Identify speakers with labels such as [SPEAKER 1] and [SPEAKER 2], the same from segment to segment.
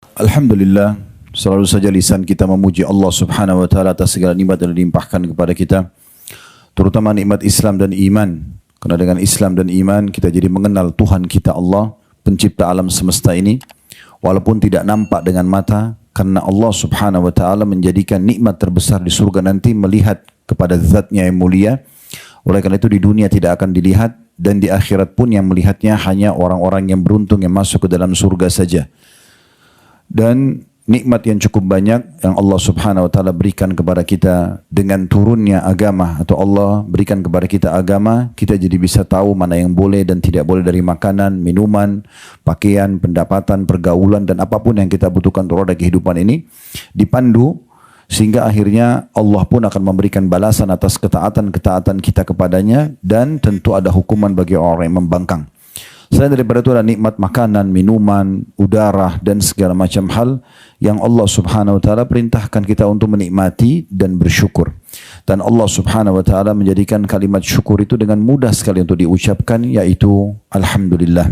[SPEAKER 1] Alhamdulillah, selalu saja lisan kita memuji Allah Subhanahu wa taala atas segala nikmat yang dilimpahkan kepada kita, terutama nikmat Islam dan iman. Karena dengan Islam dan iman kita jadi mengenal Tuhan kita Allah, pencipta alam semesta ini, walaupun tidak nampak dengan mata, karena Allah Subhanahu wa taala menjadikan nikmat terbesar di surga nanti melihat kepada zat-Nya yang mulia. Oleh karena itu di dunia tidak akan dilihat, dan di akhirat pun yang melihatnya hanya orang-orang yang beruntung yang masuk ke dalam surga saja. Dan nikmat yang cukup banyak yang Allah Subhanahu wa taala berikan kepada kita dengan turunnya agama, atau Allah berikan kepada kita agama, kita jadi bisa tahu mana yang boleh dan tidak boleh dari makanan, minuman, pakaian, pendapatan, pergaulan, dan apapun yang kita butuhkan untuk roda kehidupan ini dipandu, sehingga akhirnya Allah pun akan memberikan balasan atas ketaatan-ketaatan kita kepadanya, dan tentu ada hukuman bagi orang yang membangkang. Selain daripada itu ada nikmat makanan, minuman, udara, dan segala macam hal yang Allah Subhanahu wa taala perintahkan kita untuk menikmati dan bersyukur. Dan Allah Subhanahu wa taala menjadikan kalimat syukur itu dengan mudah sekali untuk diucapkan, yaitu Alhamdulillah.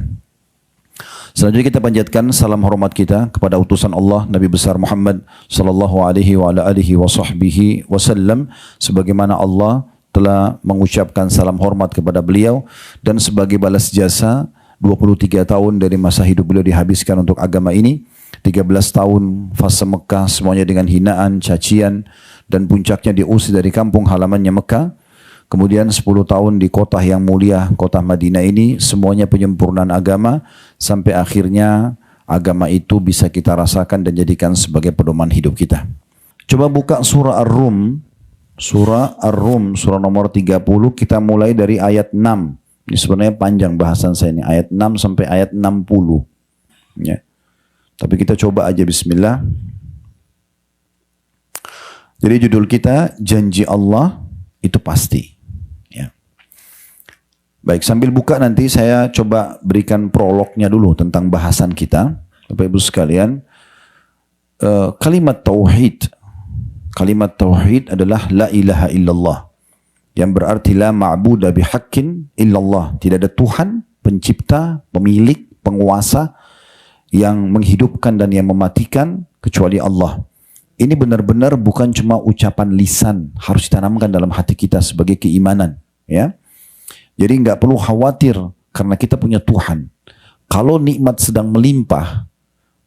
[SPEAKER 1] Selanjutnya kita panjatkan salam hormat kita kepada utusan Allah Nabi besar Muhammad sallallahu alaihi wa ala alihi wa sahbihi wasallam, sebagaimana Allah telah mengucapkan salam hormat kepada beliau, dan sebagai balas jasa 23 tahun dari masa hidup beliau dihabiskan untuk agama ini. 13 tahun fase Mekah semuanya dengan hinaan, cacian, dan puncaknya diusir dari kampung halamannya Mekah. Kemudian 10 tahun di kota yang mulia, kota Madinah ini, semuanya penyempurnaan agama, sampai akhirnya agama itu bisa kita rasakan dan jadikan sebagai pedoman hidup kita. Coba buka surah Ar-Rum, surah Ar-Rum, surah nomor 30, kita mulai dari ayat 6. Ini sebenarnya panjang bahasan saya ini, ayat 6 sampai ayat 60. Ya. Tapi kita coba aja, bismillah. Jadi judul kita, janji Allah itu pasti. Ya. Baik, sambil buka nanti saya coba berikan prolognya dulu tentang bahasan kita. Bapak Ibu sekalian, kalimat tauhid. Kalimat tauhid adalah la ilaha illallah, yang berarti la ma'buda bihaqqin illallah. Tidak ada Tuhan, pencipta, pemilik, penguasa yang menghidupkan dan yang mematikan kecuali Allah. Ini benar-benar bukan cuma ucapan lisan, harus ditanamkan dalam hati kita sebagai keimanan. Ya, jadi nggak perlu khawatir karena kita punya Tuhan. Kalau nikmat sedang melimpah,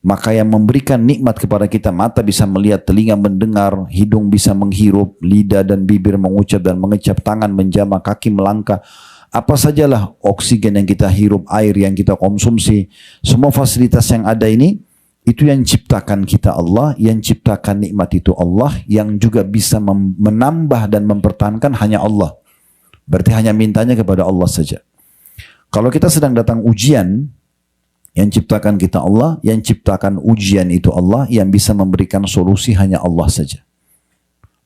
[SPEAKER 1] maka yang memberikan nikmat kepada kita, mata bisa melihat, telinga mendengar, hidung bisa menghirup, lidah dan bibir mengucap dan mengecap, tangan menjamah, kaki melangkah, apa sajalah oksigen yang kita hirup, air yang kita konsumsi, semua fasilitas yang ada ini, itu yang ciptakan kita Allah, yang ciptakan nikmat itu Allah, yang juga bisa menambah dan mempertahankan hanya Allah. Berarti hanya mintanya kepada Allah saja. Kalau kita sedang datang ujian, yang ciptakan kita Allah, yang ciptakan ujian itu Allah, yang bisa memberikan solusi hanya Allah saja.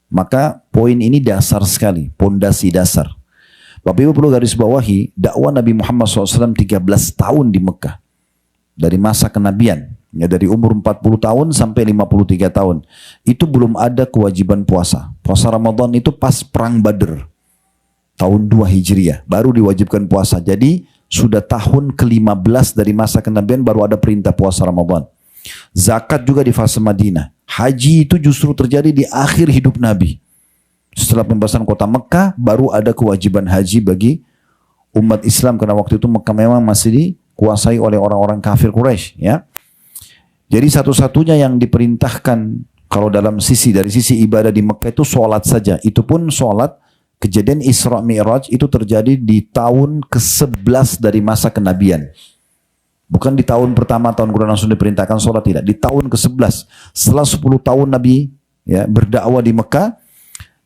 [SPEAKER 1] Maka poin ini dasar sekali, pondasi dasar. Bapak Ibu perlu garis bawahi, dakwah Nabi Muhammad SAW 13 tahun di Mekah. Dari masa kenabian, ya, dari umur 40 tahun sampai 53 tahun. Itu belum ada kewajiban puasa. Puasa Ramadan itu pas perang Badr. Tahun 2 Hijriah, baru diwajibkan puasa. Jadi sudah tahun ke-15 dari masa kenabian baru ada perintah puasa Ramadan. Zakat juga di fase Madinah. Haji itu justru terjadi di akhir hidup Nabi. Setelah pembebasan kota Mekah baru ada kewajiban haji bagi umat Islam, karena waktu itu Mekah memang masih dikuasai oleh orang-orang kafir Quraisy, ya. Jadi satu-satunya yang diperintahkan kalau dari sisi ibadah di Mekah itu sholat saja. Itu pun sholat. Kejadian Isra Mi'raj itu terjadi di tahun ke-11 dari masa kenabian. Bukan di tahun pertama, tahun kedua langsung diperintahkan sholat, tidak. Di tahun ke-11. Setelah 10 tahun Nabi, ya, berdakwah di Mekah,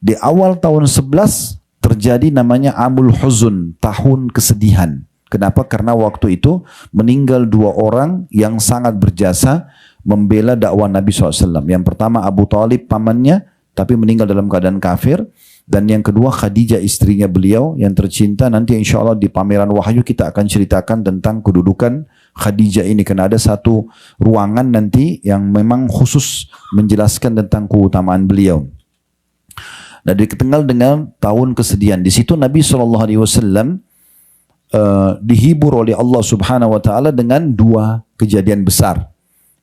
[SPEAKER 1] di awal tahun 11 terjadi namanya Amul Huzun, tahun kesedihan. Kenapa? Karena waktu itu meninggal 2 orang yang sangat berjasa membela dakwah Nabi SAW. Yang pertama Abu Talib, pamannya, tapi meninggal dalam keadaan kafir. Dan yang kedua Khadijah, istrinya beliau yang tercinta. Nanti insya Allah di pameran Wahyu kita akan ceritakan tentang kedudukan Khadijah ini. Karena ada satu ruangan nanti yang memang khusus menjelaskan tentang keutamaan beliau. Nah, dikenal dengan tahun kesedihan. Di situ Nabi SAW dihibur oleh Allah Subhanahu Wa Taala dengan 2 kejadian besar.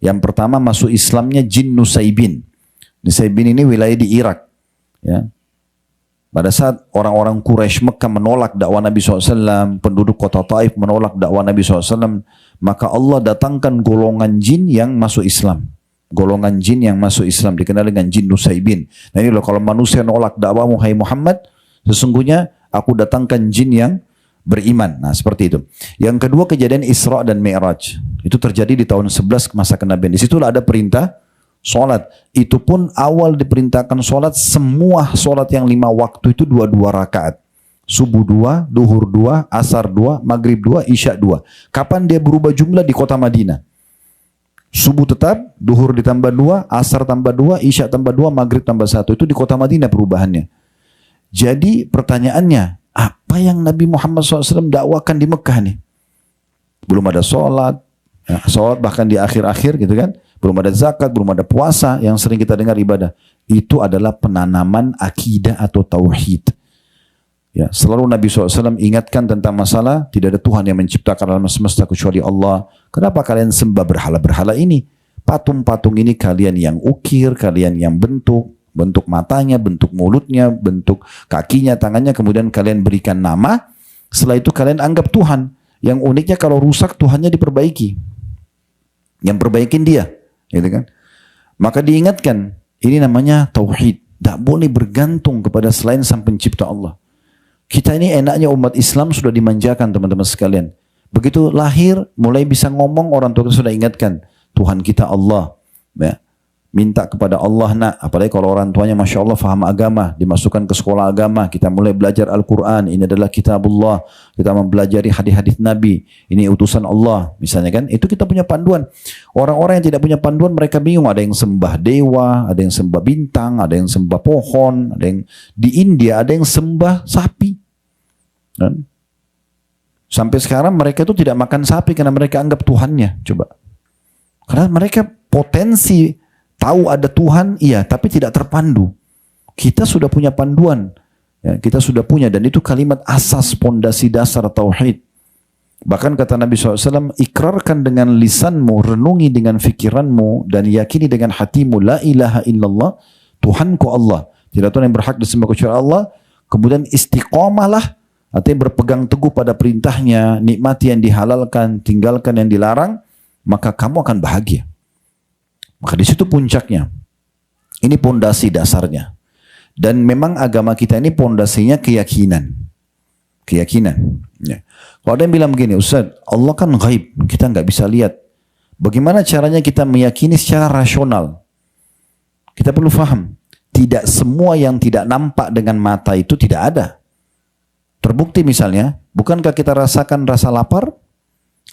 [SPEAKER 1] Yang pertama masuk Islamnya jin Nusaybin. Nusaybin ini wilayah di Irak. Ya. Pada saat orang-orang Quraisy Mekah menolak dakwah Nabi SAW, penduduk kota Taif menolak dakwah Nabi SAW, maka Allah datangkan golongan jin yang masuk Islam. Golongan jin yang masuk Islam dikenal dengan jin Nusaybin. Nah ini loh, kalau manusia nolak dakwahmu hai Muhammad, sesungguhnya aku datangkan jin yang beriman. Nah seperti itu. Yang kedua kejadian Isra dan Mi'raj. Itu terjadi di tahun 11 masa kenabian. Di situlah ada perintah sholat. Itu pun awal diperintahkan sholat, semua sholat yang 5 waktu itu 2 rakaat. Subuh 2, duhur 2, asar 2, maghrib 2, isya 2. Kapan dia berubah jumlah di kota Madinah? Subuh tetap, duhur ditambah 2, asar tambah 2, isya tambah 2, maghrib tambah 1. Itu di kota Madinah perubahannya. Jadi pertanyaannya, apa yang Nabi Muhammad SAW dakwakan di Mekah nih? Belum ada sholat, ya, sholat bahkan di akhir-akhir gitu kan. Belum ada zakat, belum ada puasa yang sering kita dengar ibadah. Itu adalah penanaman akidah atau tauhid. Ya, selalu Nabi SAW ingatkan tentang masalah tidak ada Tuhan yang menciptakan alam semesta kecuali Allah. Kenapa kalian sembah berhala-berhala ini? Patung-patung ini kalian yang ukir, kalian yang bentuk matanya, bentuk mulutnya, bentuk kakinya, tangannya, kemudian kalian berikan nama. Setelah itu kalian anggap Tuhan. Yang uniknya kalau rusak Tuhannya diperbaiki. Yang perbaikin dia. Gitu kan? Maka diingatkan, ini namanya tauhid. Tak boleh bergantung kepada selain sang pencipta Allah. Kita ini enaknya umat Islam sudah dimanjakan teman-teman sekalian. Begitu lahir, mulai bisa ngomong, orang tua kita sudah ingatkan, Tuhan kita Allah. Ya. Minta kepada Allah nak, apalagi kalau orang tuanya Masya Allah faham agama, dimasukkan ke sekolah agama, kita mulai belajar Al-Quran, ini adalah kitabullah, kita mempelajari hadis-hadis Nabi, ini utusan Allah, misalnya kan, itu kita punya panduan. Orang-orang yang tidak punya panduan, mereka bingung, ada yang sembah dewa, ada yang sembah bintang, ada yang sembah pohon, ada yang di India, ada yang sembah sapi. Dan sampai sekarang mereka itu tidak makan sapi karena mereka anggap Tuhannya, coba. Karena mereka potensi tahu ada Tuhan, iya, tapi tidak terpandu. Kita sudah punya panduan, ya, kita sudah punya, dan itu kalimat asas, pondasi dasar tauhid. Bahkan kata Nabi SAW, ikrarkan dengan lisanmu, renungi dengan fikiranmu, dan yakini dengan hatimu, la ilaha illallah, Tuhanku Allah. Tidak Tuhan yang berhak disembah kecuali Allah. Kemudian istiqomahlah, artinya berpegang teguh pada perintahnya, nikmati yang dihalalkan, tinggalkan yang dilarang, maka kamu akan bahagia. Maka di situ puncaknya. Ini pondasi dasarnya. Dan memang agama kita ini pondasinya keyakinan. Keyakinan. Ya. Kalau ada yang bilang begini, Ustaz, Allah kan gaib, kita nggak bisa lihat. Bagaimana caranya kita meyakini secara rasional? Kita perlu paham. Tidak semua yang tidak nampak dengan mata itu tidak ada. Terbukti misalnya, bukankah kita rasakan rasa lapar,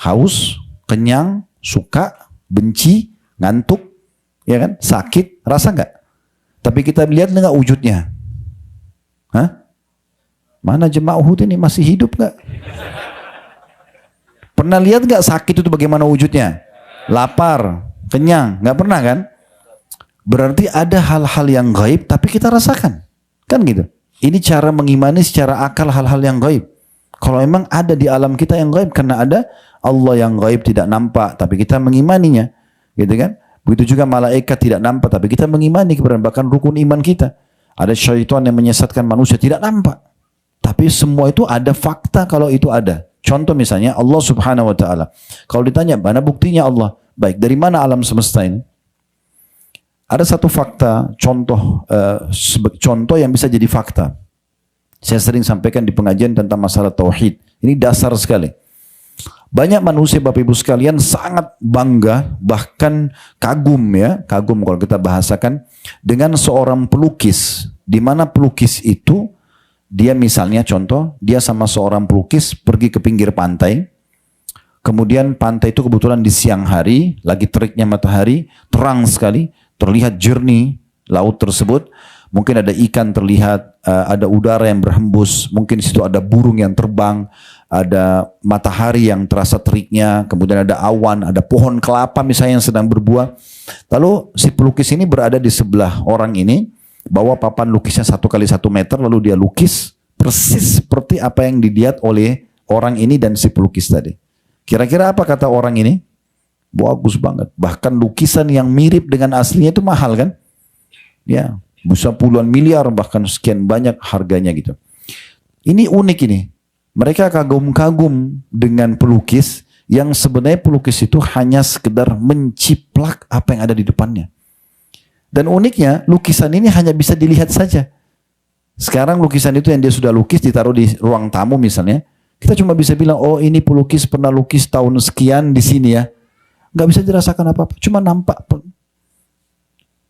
[SPEAKER 1] haus, kenyang, suka, benci, ngantuk, ya kan, sakit, rasa nggak? Tapi kita lihat nggak wujudnya? Hah? Mana jemaah Uhud ini masih hidup nggak? Pernah lihat nggak sakit itu bagaimana wujudnya? Lapar, kenyang, nggak pernah kan? Berarti ada hal-hal yang gaib tapi kita rasakan, kan gitu. Ini cara mengimani secara akal hal-hal yang gaib. Kalau memang ada di alam kita yang gaib, karena ada Allah yang gaib tidak nampak, tapi kita mengimaninya, gitu kan? Begitu juga malaikat tidak nampak, tapi kita mengimani kepada bahkan rukun iman kita. Ada syaitan yang menyesatkan manusia tidak nampak, tapi semua itu ada fakta kalau itu ada. Contoh misalnya Allah Subhanahu Wa Taala. Kalau ditanya mana buktinya Allah, baik dari mana alam semesta ini? Ada satu fakta, contoh yang bisa jadi fakta. Saya sering sampaikan di pengajian tentang masalah tauhid. Ini dasar sekali. Banyak manusia Bapak Ibu sekalian sangat bangga, bahkan kagum ya, kagum kalau kita bahasakan, dengan seorang pelukis. Di mana pelukis itu, dia misalnya contoh, dia sama seorang pelukis pergi ke pinggir pantai, kemudian pantai itu kebetulan di siang hari, lagi teriknya matahari, terang sekali, terlihat jernih laut tersebut, mungkin ada ikan terlihat, ada udara yang berhembus, mungkin di situ ada burung yang terbang, ada matahari yang terasa teriknya, kemudian ada awan, ada pohon kelapa misalnya yang sedang berbuah. Lalu si pelukis ini berada di sebelah orang ini, bawa papan lukisnya 1 kali 1 meter, lalu dia lukis persis seperti apa yang dilihat oleh orang ini dan si pelukis tadi. Kira-kira apa kata orang ini? Bagus banget. Bahkan lukisan yang mirip dengan aslinya itu mahal kan? Ya, bisa puluhan miliar bahkan sekian banyak harganya gitu. Ini unik ini. Mereka kagum-kagum dengan pelukis yang sebenarnya pelukis itu hanya sekedar menciplak apa yang ada di depannya. Dan uniknya lukisan ini hanya bisa dilihat saja. Sekarang lukisan itu yang dia sudah lukis ditaruh di ruang tamu misalnya, kita cuma bisa bilang, oh ini pelukis pernah lukis tahun sekian di sini ya. Nggak bisa dirasakan apa-apa, cuma nampak.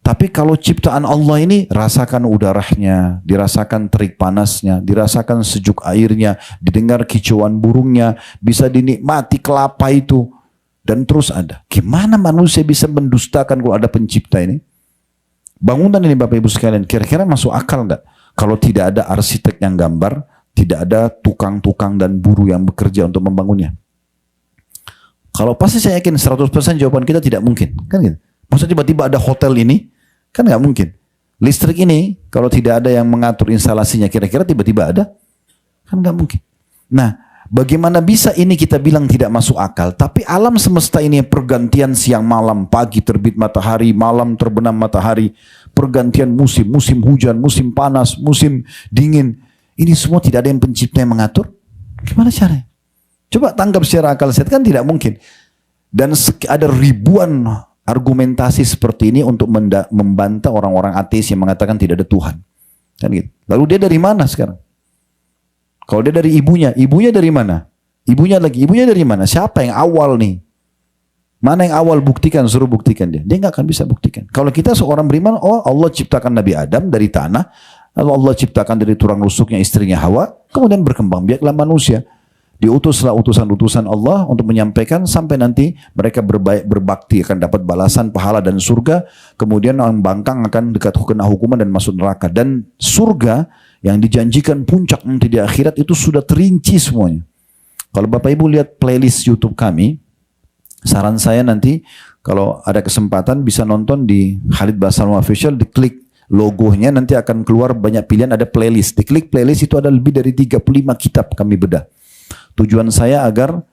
[SPEAKER 1] Tapi kalau ciptaan Allah ini, rasakan udaranya, dirasakan terik panasnya, dirasakan sejuk airnya, didengar kicauan burungnya, bisa dinikmati kelapa itu, dan terus ada. Gimana manusia bisa mendustakan kalau ada pencipta ini? Bangunan ini Bapak Ibu sekalian, kira-kira masuk akal nggak? Kalau tidak ada arsitek yang gambar, tidak ada tukang-tukang dan buruh yang bekerja untuk membangunnya. Kalau pasti saya yakin 100% jawaban kita tidak mungkin. Kan gitu. Masa tiba-tiba ada hotel ini? Kan nggak mungkin. Listrik ini, kalau tidak ada yang mengatur instalasinya, kira-kira tiba-tiba ada? Kan nggak mungkin. Nah, bagaimana bisa ini kita bilang tidak masuk akal? Tapi alam semesta ini pergantian siang malam, pagi terbit matahari, malam terbenam matahari, pergantian musim, musim hujan, musim panas, musim dingin. Ini semua tidak ada yang pencipta yang mengatur. Gimana caranya? Coba tangkap secara akal sehat, kan tidak mungkin. Dan ada ribuan argumentasi seperti ini untuk membantah orang-orang ateis yang mengatakan tidak ada Tuhan. Kan gitu. Lalu dia dari mana sekarang? Kalau dia dari ibunya dari mana? Ibunya dari mana? Siapa yang awal nih? Mana yang awal buktikan, suruh buktikan dia. Dia nggak akan bisa buktikan. Kalau kita seorang beriman, oh Allah ciptakan Nabi Adam dari tanah, lalu Allah ciptakan dari tulang rusuknya istrinya Hawa, kemudian berkembang biaklah manusia. Diutuslah utusan-utusan Allah untuk menyampaikan sampai nanti mereka berbakti akan dapat balasan pahala dan surga, kemudian orang bangkang akan dekat kena hukuman dan masuk neraka. Dan surga yang dijanjikan puncak nanti di akhirat itu sudah terinci semuanya. Kalau Bapak Ibu lihat playlist YouTube kami, saran saya nanti kalau ada kesempatan bisa nonton di Khalid Basalamah Official, diklik logonya nanti akan keluar banyak pilihan, ada playlist. Diklik playlist itu ada lebih dari 35 kitab kami bedah. Tujuan saya agar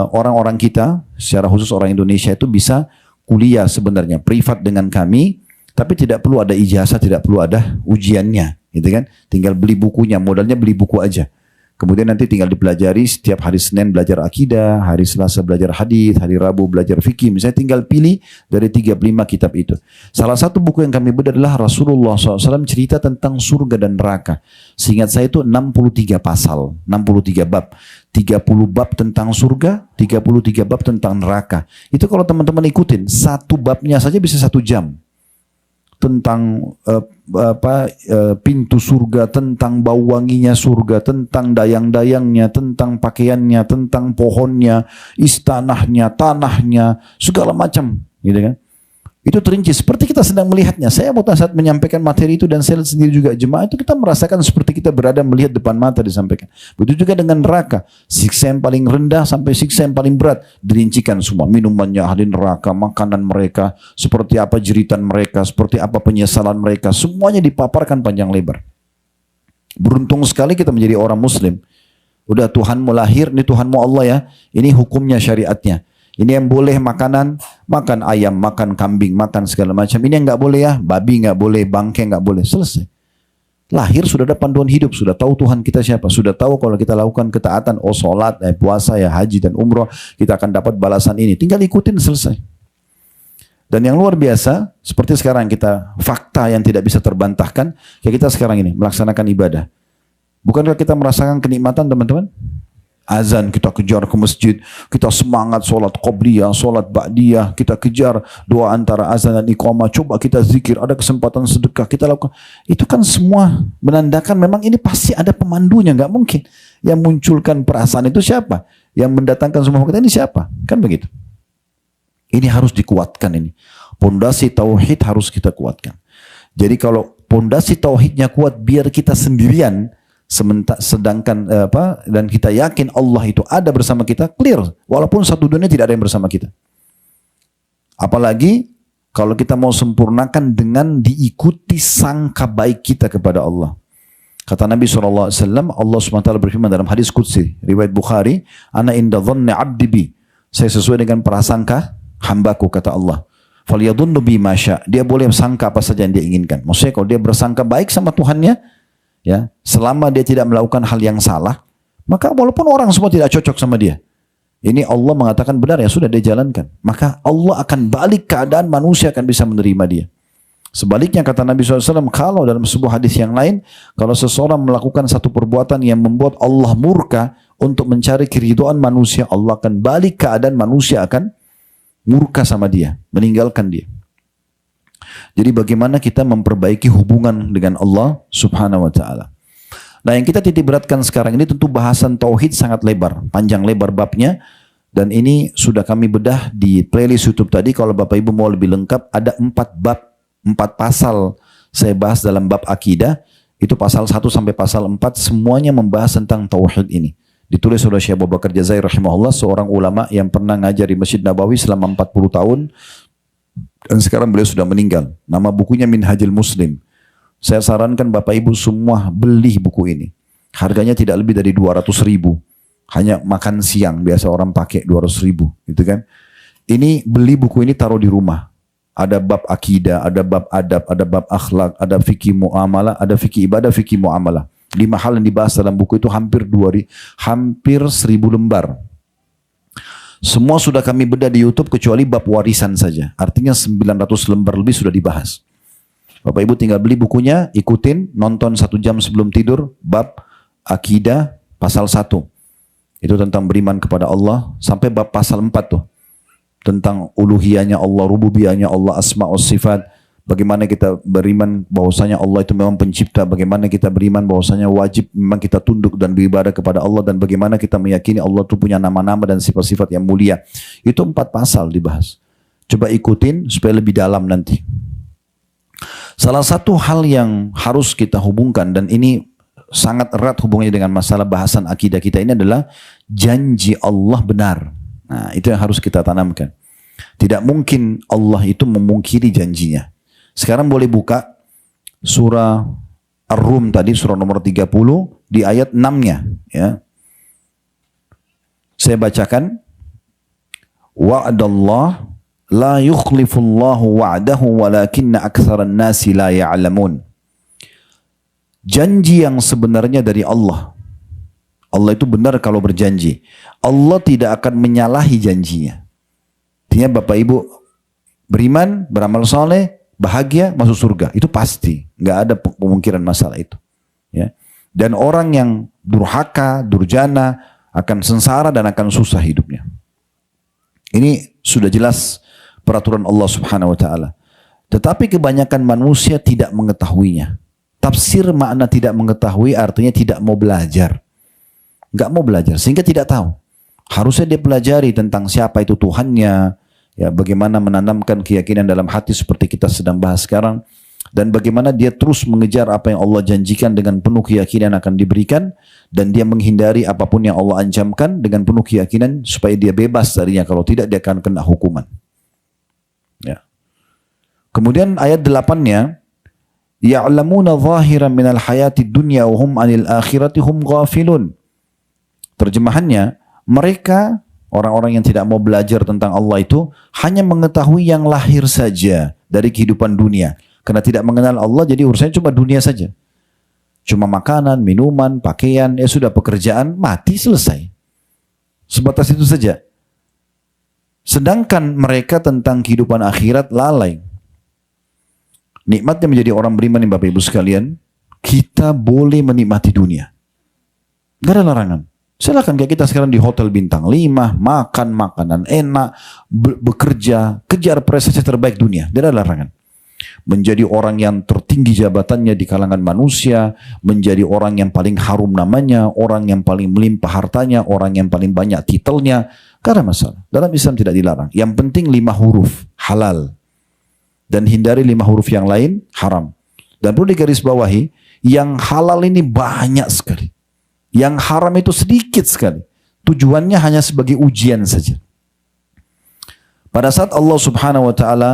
[SPEAKER 1] orang-orang kita, secara khusus orang Indonesia itu bisa kuliah sebenarnya privat dengan kami, tapi tidak perlu ada ijazah, tidak perlu ada ujiannya, gitu kan? Tinggal beli bukunya, modalnya beli buku aja. Kemudian nanti tinggal dipelajari, setiap hari Senin belajar akidah, hari Selasa belajar hadis, hari Rabu belajar fikih. Misalnya tinggal pilih dari 35 kitab itu. Salah satu buku yang kami bedah adalah Rasulullah SAW cerita tentang surga dan neraka. Seingat saya itu 63 pasal, 63 bab. 30 bab tentang surga, 33 bab tentang neraka. Itu kalau teman-teman ikutin, satu babnya saja bisa 1 jam. Tentang pintu surga, tentang bau wanginya surga, tentang dayang-dayangnya, tentang pakaiannya, tentang pohonnya, istanahnya, tanahnya, segala macam, gitu kan? Itu terinci seperti kita sedang melihatnya. Saya mau saat menyampaikan materi itu dan saya sendiri juga jemaah itu kita merasakan seperti kita berada melihat depan mata disampaikan. Begitu juga dengan neraka, siksa yang paling rendah sampai siksa yang paling berat dirincikan semua. Minumannya ahli neraka, makanan mereka, seperti apa jeritan mereka, seperti apa penyesalan mereka, semuanya dipaparkan panjang lebar. Beruntung sekali kita menjadi orang Muslim. Udah Tuhanmu lahir, ini Tuhanmu Allah ya, ini hukumnya syariatnya. Ini yang boleh makanan, makan ayam, makan kambing, makan segala macam. Ini yang nggak boleh ya, babi nggak boleh, bangkai nggak boleh. Selesai. Lahir sudah ada panduan hidup, sudah tahu Tuhan kita siapa, sudah tahu kalau kita lakukan ketaatan, oh sholat, puasa ya, haji dan umroh, kita akan dapat balasan ini. Tinggal ikutin selesai. Dan yang luar biasa, seperti sekarang kita fakta yang tidak bisa terbantahkan, kayak kita sekarang ini melaksanakan ibadah. Bukankah kita merasakan kenikmatan teman-teman? Azan kita kejar ke masjid, kita semangat sholat qobliyah, sholat ba'diyah, kita kejar doa antara azan dan iqamah, coba kita zikir, ada kesempatan sedekah, kita lakukan. Itu kan semua menandakan memang ini pasti ada pemandunya, nggak mungkin. Yang munculkan perasaan itu siapa? Yang mendatangkan semua kita ini siapa? Kan begitu. Ini harus dikuatkan ini. Pondasi tauhid harus kita kuatkan. Jadi kalau pondasi tauhidnya kuat, biar kita sendirian, sedangkan dan kita yakin Allah itu ada bersama kita, clear. Walaupun satu dunia tidak ada yang bersama kita. Apalagi kalau kita mau sempurnakan dengan diikuti sangka baik kita kepada Allah. Kata Nabi SAW, Allah SWT berfirman dalam hadis Qudsi, riwayat Bukhari, Ana inda dhanni abdi bi. Saya sesuai dengan prasangka hambaku, kata Allah. Falyadhunnu bima syaa. Dia boleh sangka apa saja yang dia inginkan. Maksudnya kalau dia bersangka baik sama Tuhannya, ya, selama dia tidak melakukan hal yang salah, maka walaupun orang semua tidak cocok sama dia, ini Allah mengatakan benar, ya sudah dia jalankan. Maka Allah akan balik keadaan, manusia akan bisa menerima dia. Sebaliknya kata Nabi SAW, kalau dalam sebuah hadis yang lain, kalau seseorang melakukan satu perbuatan yang membuat Allah murka untuk mencari keridhaan manusia, Allah akan balik keadaan, manusia akan murka sama dia, meninggalkan dia. Jadi bagaimana kita memperbaiki hubungan dengan Allah Subhanahu wa ta'ala. Nah, yang kita titik beratkan sekarang ini tentu bahasan tauhid sangat lebar, panjang lebar babnya, dan ini sudah kami bedah di playlist YouTube tadi. Kalau Bapak Ibu mau lebih lengkap, ada 4 bab, 4 pasal saya bahas dalam bab akidah. Itu pasal 1 sampai pasal 4 semuanya membahas tentang tauhid ini. Ditulis oleh Syekh Abu Bakar Jazair rahimahullah, seorang ulama yang pernah ngajar di Masjid Nabawi selama 40 tahun dan sekarang beliau sudah meninggal. Nama bukunya Minhajul Muslim. Saya sarankan Bapak Ibu semua beli buku ini. Harganya tidak lebih dari 200.000. Hanya makan siang biasa orang pakai 200.000, gitu kan. Ini beli buku ini taruh di rumah. Ada bab akidah, ada bab adab, ada bab akhlak, ada fikih muamalah, ada fikih ibadah, fikih muamalah. 5 hal yang dibahas dalam buku itu hampir 1.000 lembar. Semua sudah kami bedah di YouTube kecuali bab warisan saja. Artinya 900 lembar lebih sudah dibahas. Bapak Ibu tinggal beli bukunya, ikutin, nonton 1 jam sebelum tidur, bab akidah pasal 1. Itu tentang beriman kepada Allah, sampai bab pasal 4 tuh. Tentang uluhiyahnya Allah, rububiyahnya Allah, asma wa sifat. Bagaimana kita beriman bahwasanya Allah itu memang pencipta. Bagaimana kita beriman bahwasanya wajib memang kita tunduk dan beribadah kepada Allah. Dan bagaimana kita meyakini Allah itu punya nama-nama dan sifat-sifat yang mulia. Itu 4 pasal dibahas. Coba ikutin supaya lebih dalam nanti. Salah satu hal yang harus kita hubungkan, dan ini sangat erat hubungannya dengan masalah bahasan akidah kita ini, adalah janji Allah benar. Nah, itu yang harus kita tanamkan. Tidak mungkin Allah itu memungkiri janjinya. Sekarang boleh buka surah Ar-Rum tadi, surah nomor 30 di ayat 6-nya, ya. Saya bacakan. Wa'adallah la yukhlifullahu wa'dahu walakinna aktsaran nasi la ya'lamun. Janji yang sebenarnya dari Allah. Allah itu benar kalau berjanji. Allah tidak akan menyalahi janjinya. Artinya Bapak Ibu beriman, beramal soleh, bahagia, masuk surga. Itu pasti. Nggak ada pemungkiran masalah itu. Ya. Dan orang yang durhaka, durjana, akan sengsara dan akan susah hidupnya. Ini sudah jelas peraturan Allah Subhanahu wa ta'ala. Tetapi kebanyakan manusia tidak mengetahuinya. Tafsir makna tidak mengetahui artinya tidak mau belajar. Nggak mau belajar sehingga tidak tahu. Harusnya dia pelajari tentang siapa itu Tuhannya, ya, bagaimana menanamkan keyakinan dalam hati seperti kita sedang bahas sekarang, dan bagaimana dia terus mengejar apa yang Allah janjikan dengan penuh keyakinan akan diberikan, dan dia menghindari apapun yang Allah ancamkan dengan penuh keyakinan supaya dia bebas darinya. Kalau tidak dia akan kena hukuman. Ya. Kemudian ayat 8-nya, ya'lamuna zahiran minal hayati dunya wa hum 'anil akhirati hum ghafilun. Terjemahannya, mereka orang-orang yang tidak mau belajar tentang Allah itu hanya mengetahui yang lahir saja dari kehidupan dunia. Karena tidak mengenal Allah, jadi urusannya cuma dunia saja. Cuma makanan, minuman, pakaian, ya sudah, pekerjaan, mati, selesai. Sebatas itu saja. Sedangkan mereka tentang kehidupan akhirat lalai. Nikmatnya menjadi orang beriman nih Bapak Ibu sekalian, kita boleh menikmati dunia. Gak ada larangan. Silakan, kayak kita sekarang di hotel bintang 5, makan makanan enak, bekerja, kejar prestasi terbaik dunia. Tidak ada larangan. Menjadi orang yang tertinggi jabatannya di kalangan manusia, menjadi orang yang paling harum namanya, orang yang paling melimpah hartanya, orang yang paling banyak titelnya, gak ada masalah. Dalam Islam tidak dilarang. Yang penting 5 huruf, halal. Dan hindari 5 huruf yang lain, haram. Dan perlu digarisbawahi, yang halal ini banyak sekali. Yang haram itu sedikit sekali. Tujuannya hanya sebagai ujian saja. Pada saat Allah Subhanahu wa ta'ala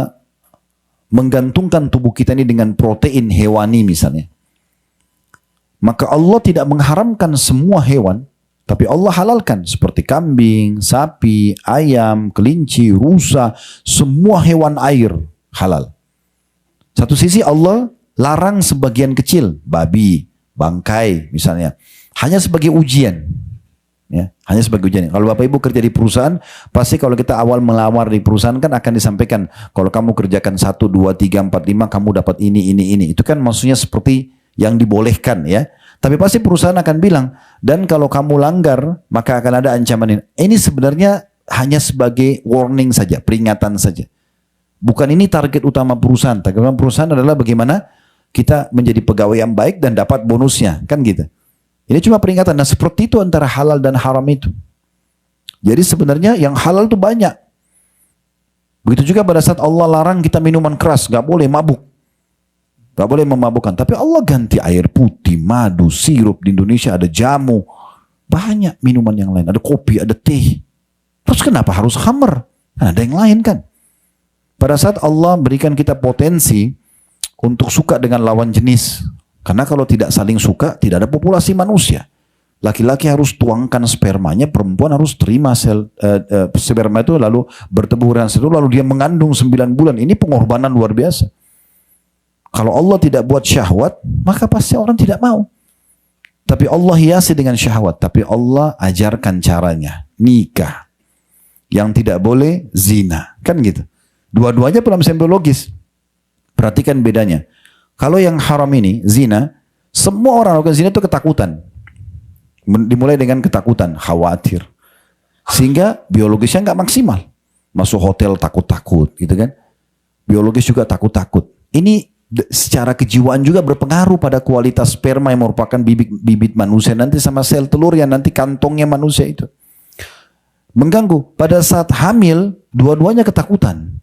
[SPEAKER 1] menggantungkan tubuh kita ini dengan protein hewani misalnya, maka Allah tidak mengharamkan semua hewan, Tapi Allah halalkan seperti kambing, sapi, ayam, kelinci, rusa, semua hewan air halal. Satu sisi Allah larang sebagian kecil, babi, bangkai misalnya, hanya sebagai ujian. Ya, hanya sebagai ujian. Kalau Bapak Ibu kerja di perusahaan, pasti kalau kita awal melamar di perusahaan kan akan disampaikan, kalau kamu kerjakan 1, 2, 3, 4, 5, kamu dapat ini. Itu kan maksudnya seperti yang dibolehkan ya. Tapi pasti perusahaan akan bilang, dan kalau kamu langgar, maka akan ada ancaman ini. Ini sebenarnya hanya sebagai warning saja, peringatan saja. Bukan ini target utama perusahaan. Target utama perusahaan adalah bagaimana kita menjadi pegawai yang baik dan dapat bonusnya, kan gitu. Ini cuma peringatan. Nah seperti itu antara halal dan haram itu. Jadi sebenarnya yang halal itu banyak. Begitu juga pada saat Allah larang kita minuman keras, gak boleh mabuk. Gak boleh memabukkan. Tapi Allah ganti air putih, madu, sirup. Di Indonesia ada jamu. Banyak minuman yang lain. Ada kopi, ada teh. Terus kenapa harus khamr? Nah, ada yang lain kan. Pada saat Allah berikan kita potensi untuk suka dengan lawan jenis. Karena kalau tidak saling suka, tidak ada populasi manusia. Laki-laki harus tuangkan spermanya, perempuan harus terima sperma itu lalu bertemu dengan itu, lalu dia mengandung 9 bulan. Ini pengorbanan luar biasa. Kalau Allah tidak buat syahwat, maka pasti orang tidak mau. Tapi Allah hiasi dengan syahwat. Tapi Allah ajarkan caranya. Nikah. Yang tidak boleh zina. Kan gitu. Dua-duanya dalam biologis. Perhatikan bedanya. Kalau yang haram ini, zina, semua orang melakukan zina itu ketakutan. Dimulai dengan ketakutan, khawatir. Sehingga biologisnya nggak maksimal. Masuk hotel takut-takut gitu kan. Biologis juga takut-takut. Ini secara kejiwaan juga berpengaruh pada kualitas sperma yang merupakan bibit manusia. Nanti sama sel telur yang nanti kantongnya manusia itu. Mengganggu. Pada saat hamil, dua-duanya ketakutan.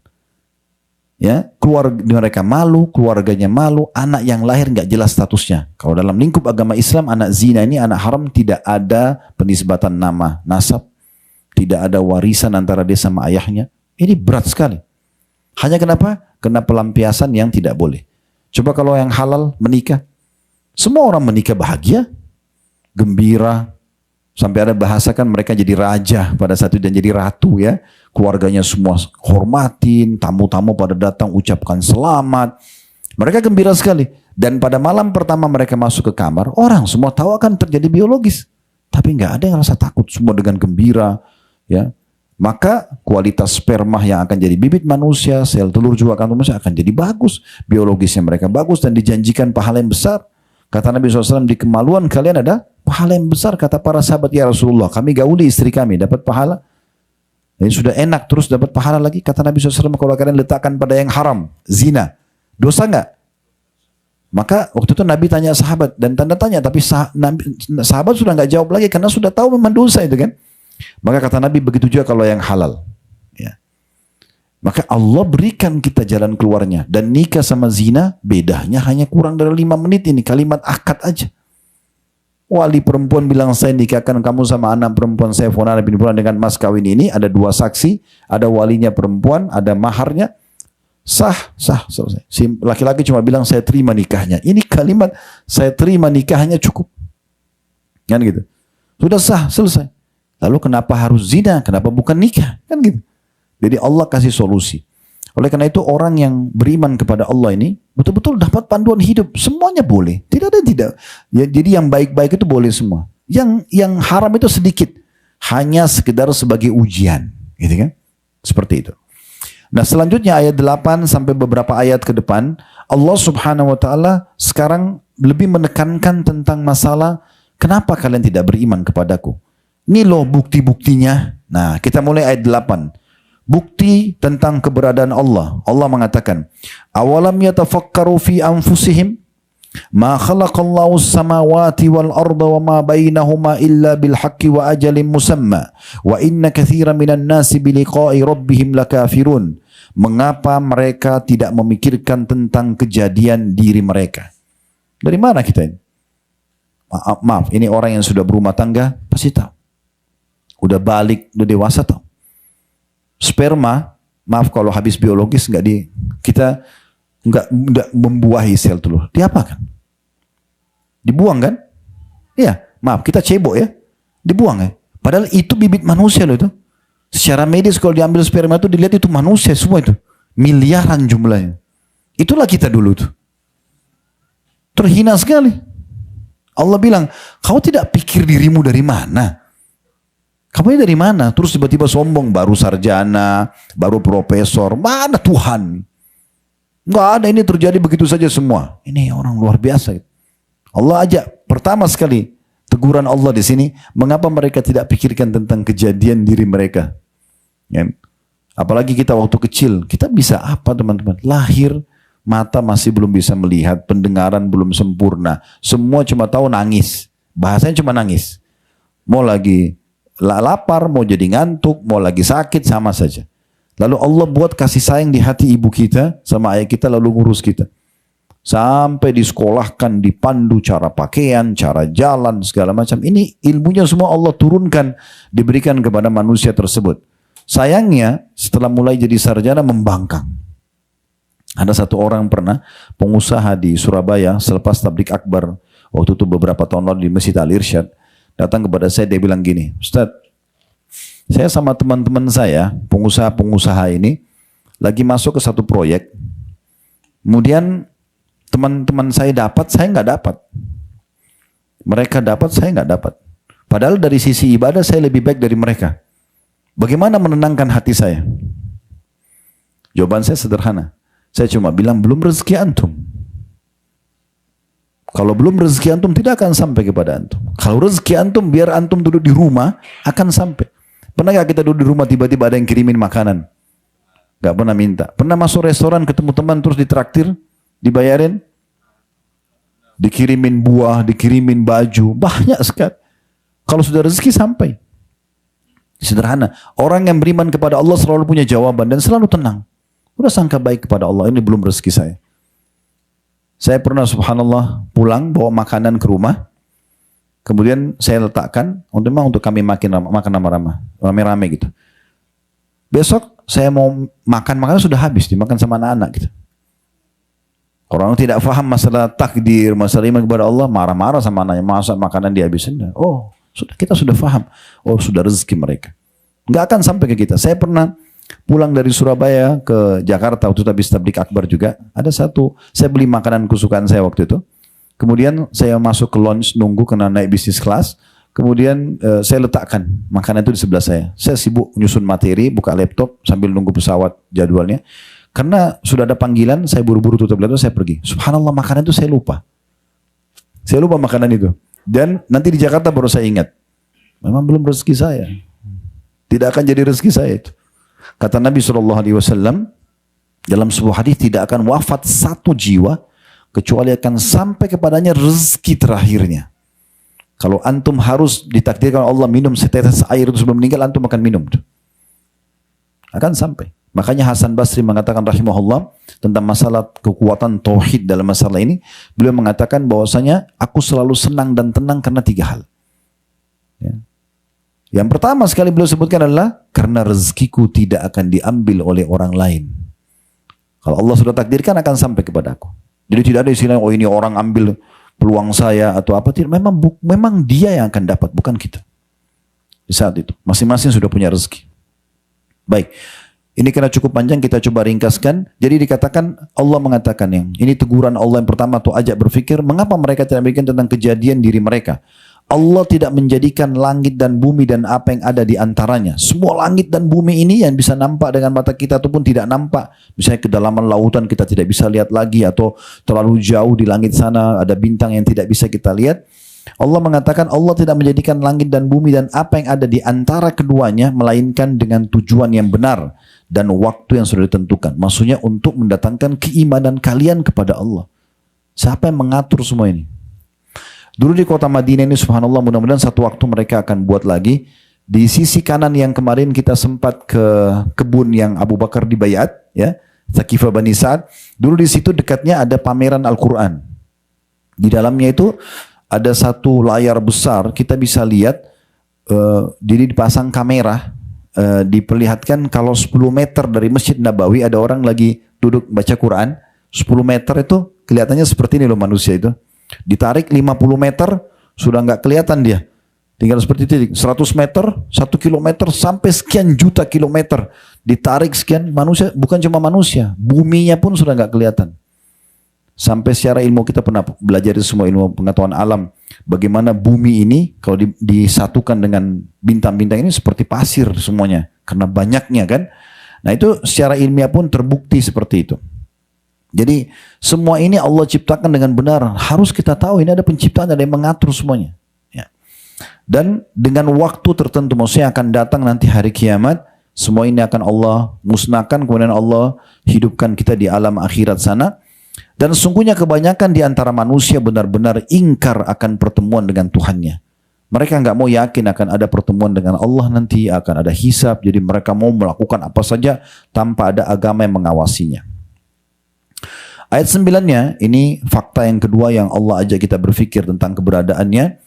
[SPEAKER 1] Ya, keluarga mereka malu, keluarganya malu, anak yang lahir nggak jelas statusnya. Kalau dalam lingkup agama Islam, anak zina ini anak haram, tidak ada penisbatan nama, nasab, tidak ada warisan antara dia sama ayahnya. Ini berat sekali. Hanya kenapa? Karena pelampiasan yang tidak boleh. Coba kalau yang halal menikah, semua orang menikah bahagia, gembira, sampai ada bahasa kan mereka jadi raja pada saat itu dan jadi ratu ya. Keluarganya semua hormatin, tamu-tamu pada datang ucapkan selamat. Mereka gembira sekali. Dan pada malam pertama mereka masuk ke kamar, orang semua tahu akan terjadi biologis. Tapi nggak ada yang rasa takut, semua dengan gembira. Ya, maka kualitas sperma yang akan jadi bibit manusia, sel telur juga manusia akan jadi bagus. Biologisnya mereka bagus dan dijanjikan pahala yang besar. Kata Nabi SAW, di kemaluan kalian ada pahala yang besar. Kata para sahabat, ya Rasulullah, kami gauli istri kami, dapat pahala. Dan sudah enak, terus dapat pahala lagi. Kata Nabi SAW, kalau kalian letakkan pada yang haram, zina, dosa nggak? Maka waktu itu Nabi tanya sahabat, dan tanda tanya, tapi sahabat sudah nggak jawab lagi, karena sudah tahu memang dosa itu kan. Maka kata Nabi, begitu juga kalau yang halal. Ya. Maka Allah berikan kita jalan keluarnya. Dan nikah sama zina, bedanya hanya kurang dari 5 menit ini, kalimat akad aja. Wali perempuan bilang, saya nikahkan kamu sama anak perempuan saya Fulan bin Fulan dengan mas kawin ini. Ada 2 saksi, ada walinya perempuan, ada maharnya. Sah, selesai. Si laki-laki cuma bilang, saya terima nikahnya. Ini kalimat, saya terima nikahnya cukup. Kan gitu. Sudah sah, selesai. Lalu kenapa harus zina? Kenapa bukan nikah? Kan gitu. Jadi Allah kasih solusi. Oleh karena itu orang yang beriman kepada Allah ini betul-betul dapat panduan hidup. Semuanya boleh. Tidak ada yang tidak. Ya, jadi yang baik-baik itu boleh semua. Yang haram itu sedikit. Hanya sekedar sebagai ujian. Gitu kan? Seperti itu. Nah selanjutnya ayat 8 sampai beberapa ayat ke depan. Allah subhanahu wa ta'ala sekarang lebih menekankan tentang masalah kenapa kalian tidak beriman kepadaku. Ini loh bukti-buktinya. Nah kita mulai ayat 8. Bukti tentang keberadaan Allah. Allah mengatakan, awalam yatafakkaru fi anfusihim ma khalaqallahu as-samawati wal arda wa ma bainahuma illa bil haqqi wa ajalin musamma wa inna katsiran minan nasi bi liqa'i rabbihim lakafirun. Mengapa mereka tidak memikirkan tentang kejadian diri mereka? Dari mana kita ini? Maaf, ini orang yang sudah berumah tangga pasti tahu. Udah balik, udah dewasa tahu. Sperma, maaf kalau habis biologis kita nggak membuahi sel telur. Diapakan? Dibuang kan? Iya, maaf kita cebok ya. Dibuang ya. Padahal itu bibit manusia loh itu. Secara medis kalau diambil sperma itu dilihat itu manusia semua itu. Miliaran jumlahnya. Itulah kita dulu tuh. Terhina sekali. Allah bilang, kau tidak pikir dirimu dari mana? Kamu ini dari mana? Terus tiba-tiba sombong, baru sarjana, baru profesor. Mana Tuhan? Enggak ada, ini terjadi begitu saja semua. Ini orang luar biasa. Allah ajak pertama sekali teguran Allah di sini, mengapa mereka tidak pikirkan tentang kejadian diri mereka? Ya. Apalagi kita waktu kecil, kita bisa apa teman-teman? Lahir, mata masih belum bisa melihat, pendengaran belum sempurna. Semua cuma tahu nangis. Bahasanya cuma nangis. Mau lagi lapar, mau jadi ngantuk, mau lagi sakit, sama saja. Lalu Allah buat kasih sayang di hati ibu kita sama ayah kita, lalu ngurus kita. Sampai disekolahkan, dipandu cara pakaian, cara jalan, segala macam. Ini ilmunya semua Allah turunkan, diberikan kepada manusia tersebut. Sayangnya setelah mulai jadi sarjana membangkang. Ada satu orang pernah, pengusaha di Surabaya, selepas tablik akbar, waktu itu beberapa tahun lalu di Masjid Al-Irsyad, datang kepada saya, dia bilang gini, Ustadz, saya sama teman-teman saya, pengusaha-pengusaha ini, lagi masuk ke satu proyek, kemudian teman-teman saya dapat, saya nggak dapat. Mereka dapat, saya nggak dapat. Padahal dari sisi ibadah saya lebih baik dari mereka. Bagaimana menenangkan hati saya? Jawaban saya sederhana. Saya cuma bilang, belum rezeki antum. Kalau belum rezeki antum, tidak akan sampai kepada antum. Kalau rezeki antum, biar antum duduk di rumah, akan sampai. Pernah gak kita duduk di rumah, tiba-tiba ada yang kirimin makanan? Gak pernah minta. Pernah masuk restoran, ketemu teman, terus ditraktir, dibayarin? Dikirimin buah, dikirimin baju, banyak sekali. Kalau sudah rezeki, sampai. Sederhana. Orang yang beriman kepada Allah selalu punya jawaban, dan selalu tenang. Udah sangka baik kepada Allah, ini belum rezeki saya. Saya pernah subhanallah pulang bawa makanan ke rumah. Kemudian saya letakkan untuk kami makan rame-rame gitu. Besok saya mau makan, makanan sudah habis dimakan sama anak-anak gitu. Orang tidak paham masalah takdir, masalah iman kepada Allah, marah-marah sama anaknya, masa makanan dihabisin. Oh, kita sudah paham. Oh, sudah rezeki mereka. Nggak akan sampai ke kita. Saya pernah pulang dari Surabaya ke Jakarta waktu itu habis tablik akbar juga. Ada satu, saya beli makanan kesukaan saya waktu itu. Kemudian saya masuk ke lounge nunggu kena naik bisnis kelas. Kemudian saya letakkan makanan itu di sebelah saya. Saya sibuk nyusun materi, buka laptop sambil nunggu pesawat jadwalnya. Karena sudah ada panggilan, saya buru-buru tutup laptop, saya pergi. Subhanallah, makanan itu saya lupa. Saya lupa makanan itu. Dan nanti di Jakarta baru saya ingat. Memang belum rezeki saya. Tidak akan jadi rezeki saya itu. Kata Nabi SAW, dalam sebuah hadis, tidak akan wafat satu jiwa, kecuali akan sampai kepadanya rezeki terakhirnya. Kalau antum harus ditakdirkan Allah minum setetes air itu sebelum meninggal, antum akan minum. Akan sampai. Makanya Hasan Basri mengatakan rahimahullah, tentang masalah kekuatan tauhid dalam masalah ini, beliau mengatakan bahwasanya aku selalu senang dan tenang karena 3 hal. Ya. Yang pertama sekali beliau sebutkan adalah karena rezekiku tidak akan diambil oleh orang lain. Kalau Allah sudah takdirkan akan sampai kepada aku. Jadi tidak ada istilah, oh ini orang ambil peluang saya atau apa. Tidak. Memang dia yang akan dapat, bukan kita. Di saat itu, masing-masing sudah punya rezeki. Baik, ini karena cukup panjang, kita coba ringkaskan. Jadi dikatakan, Allah mengatakan yang ini teguran Allah yang pertama tuh ajak berpikir, mengapa mereka tidak memikirkan tentang kejadian diri mereka. Allah tidak menjadikan langit dan bumi dan apa yang ada di antaranya. Semua langit dan bumi ini yang bisa nampak dengan mata kita ataupun tidak nampak. Misalnya kedalaman lautan kita tidak bisa lihat lagi, atau terlalu jauh di langit sana ada bintang yang tidak bisa kita lihat. Allah mengatakan Allah tidak menjadikan langit dan bumi dan apa yang ada di antara keduanya melainkan dengan tujuan yang benar dan waktu yang sudah ditentukan. Maksudnya untuk mendatangkan keimanan kalian kepada Allah. Siapa yang mengatur semua ini? Dulu di kota Madinah ini subhanallah, mudah-mudahan satu waktu mereka akan buat lagi. Di sisi kanan yang kemarin kita sempat ke kebun yang Abu Bakar dibayat, ya, Thaqifah Bani Sa'ad. Dulu di situ dekatnya ada pameran Al-Quran. Di dalamnya itu ada satu layar besar, kita bisa lihat, jadi dipasang kamera, diperlihatkan kalau 10 meter dari Masjid Nabawi ada orang lagi duduk baca Quran. 10 meter itu kelihatannya seperti ini loh manusia itu. Ditarik 50 meter, sudah nggak kelihatan dia. Tinggal seperti titik, 100 meter, 1 kilometer, sampai sekian juta kilometer. Ditarik sekian, manusia, bukan cuma manusia, buminya pun sudah nggak kelihatan. Sampai secara ilmu kita pernah belajar semua ilmu pengetahuan alam. Bagaimana bumi ini kalau disatukan dengan bintang-bintang ini seperti pasir semuanya. Karena banyaknya kan. Nah itu secara ilmiah pun terbukti seperti itu. Jadi semua ini Allah ciptakan dengan benar. Harus kita tahu ini ada penciptaan, ada yang mengatur semuanya. Ya. Dan dengan waktu tertentu, maksudnya akan datang nanti hari kiamat. Semua ini akan Allah musnahkan, kemudian Allah hidupkan kita di alam akhirat sana. Dan sesungguhnya kebanyakan di antara manusia benar-benar ingkar akan pertemuan dengan Tuhannya. Mereka nggak mau yakin akan ada pertemuan dengan Allah nanti, akan ada hisab. Jadi mereka mau melakukan apa saja tanpa ada agama yang mengawasinya. Ayat 9-nya, ini fakta yang kedua yang Allah ajak kita berfikir tentang keberadaannya.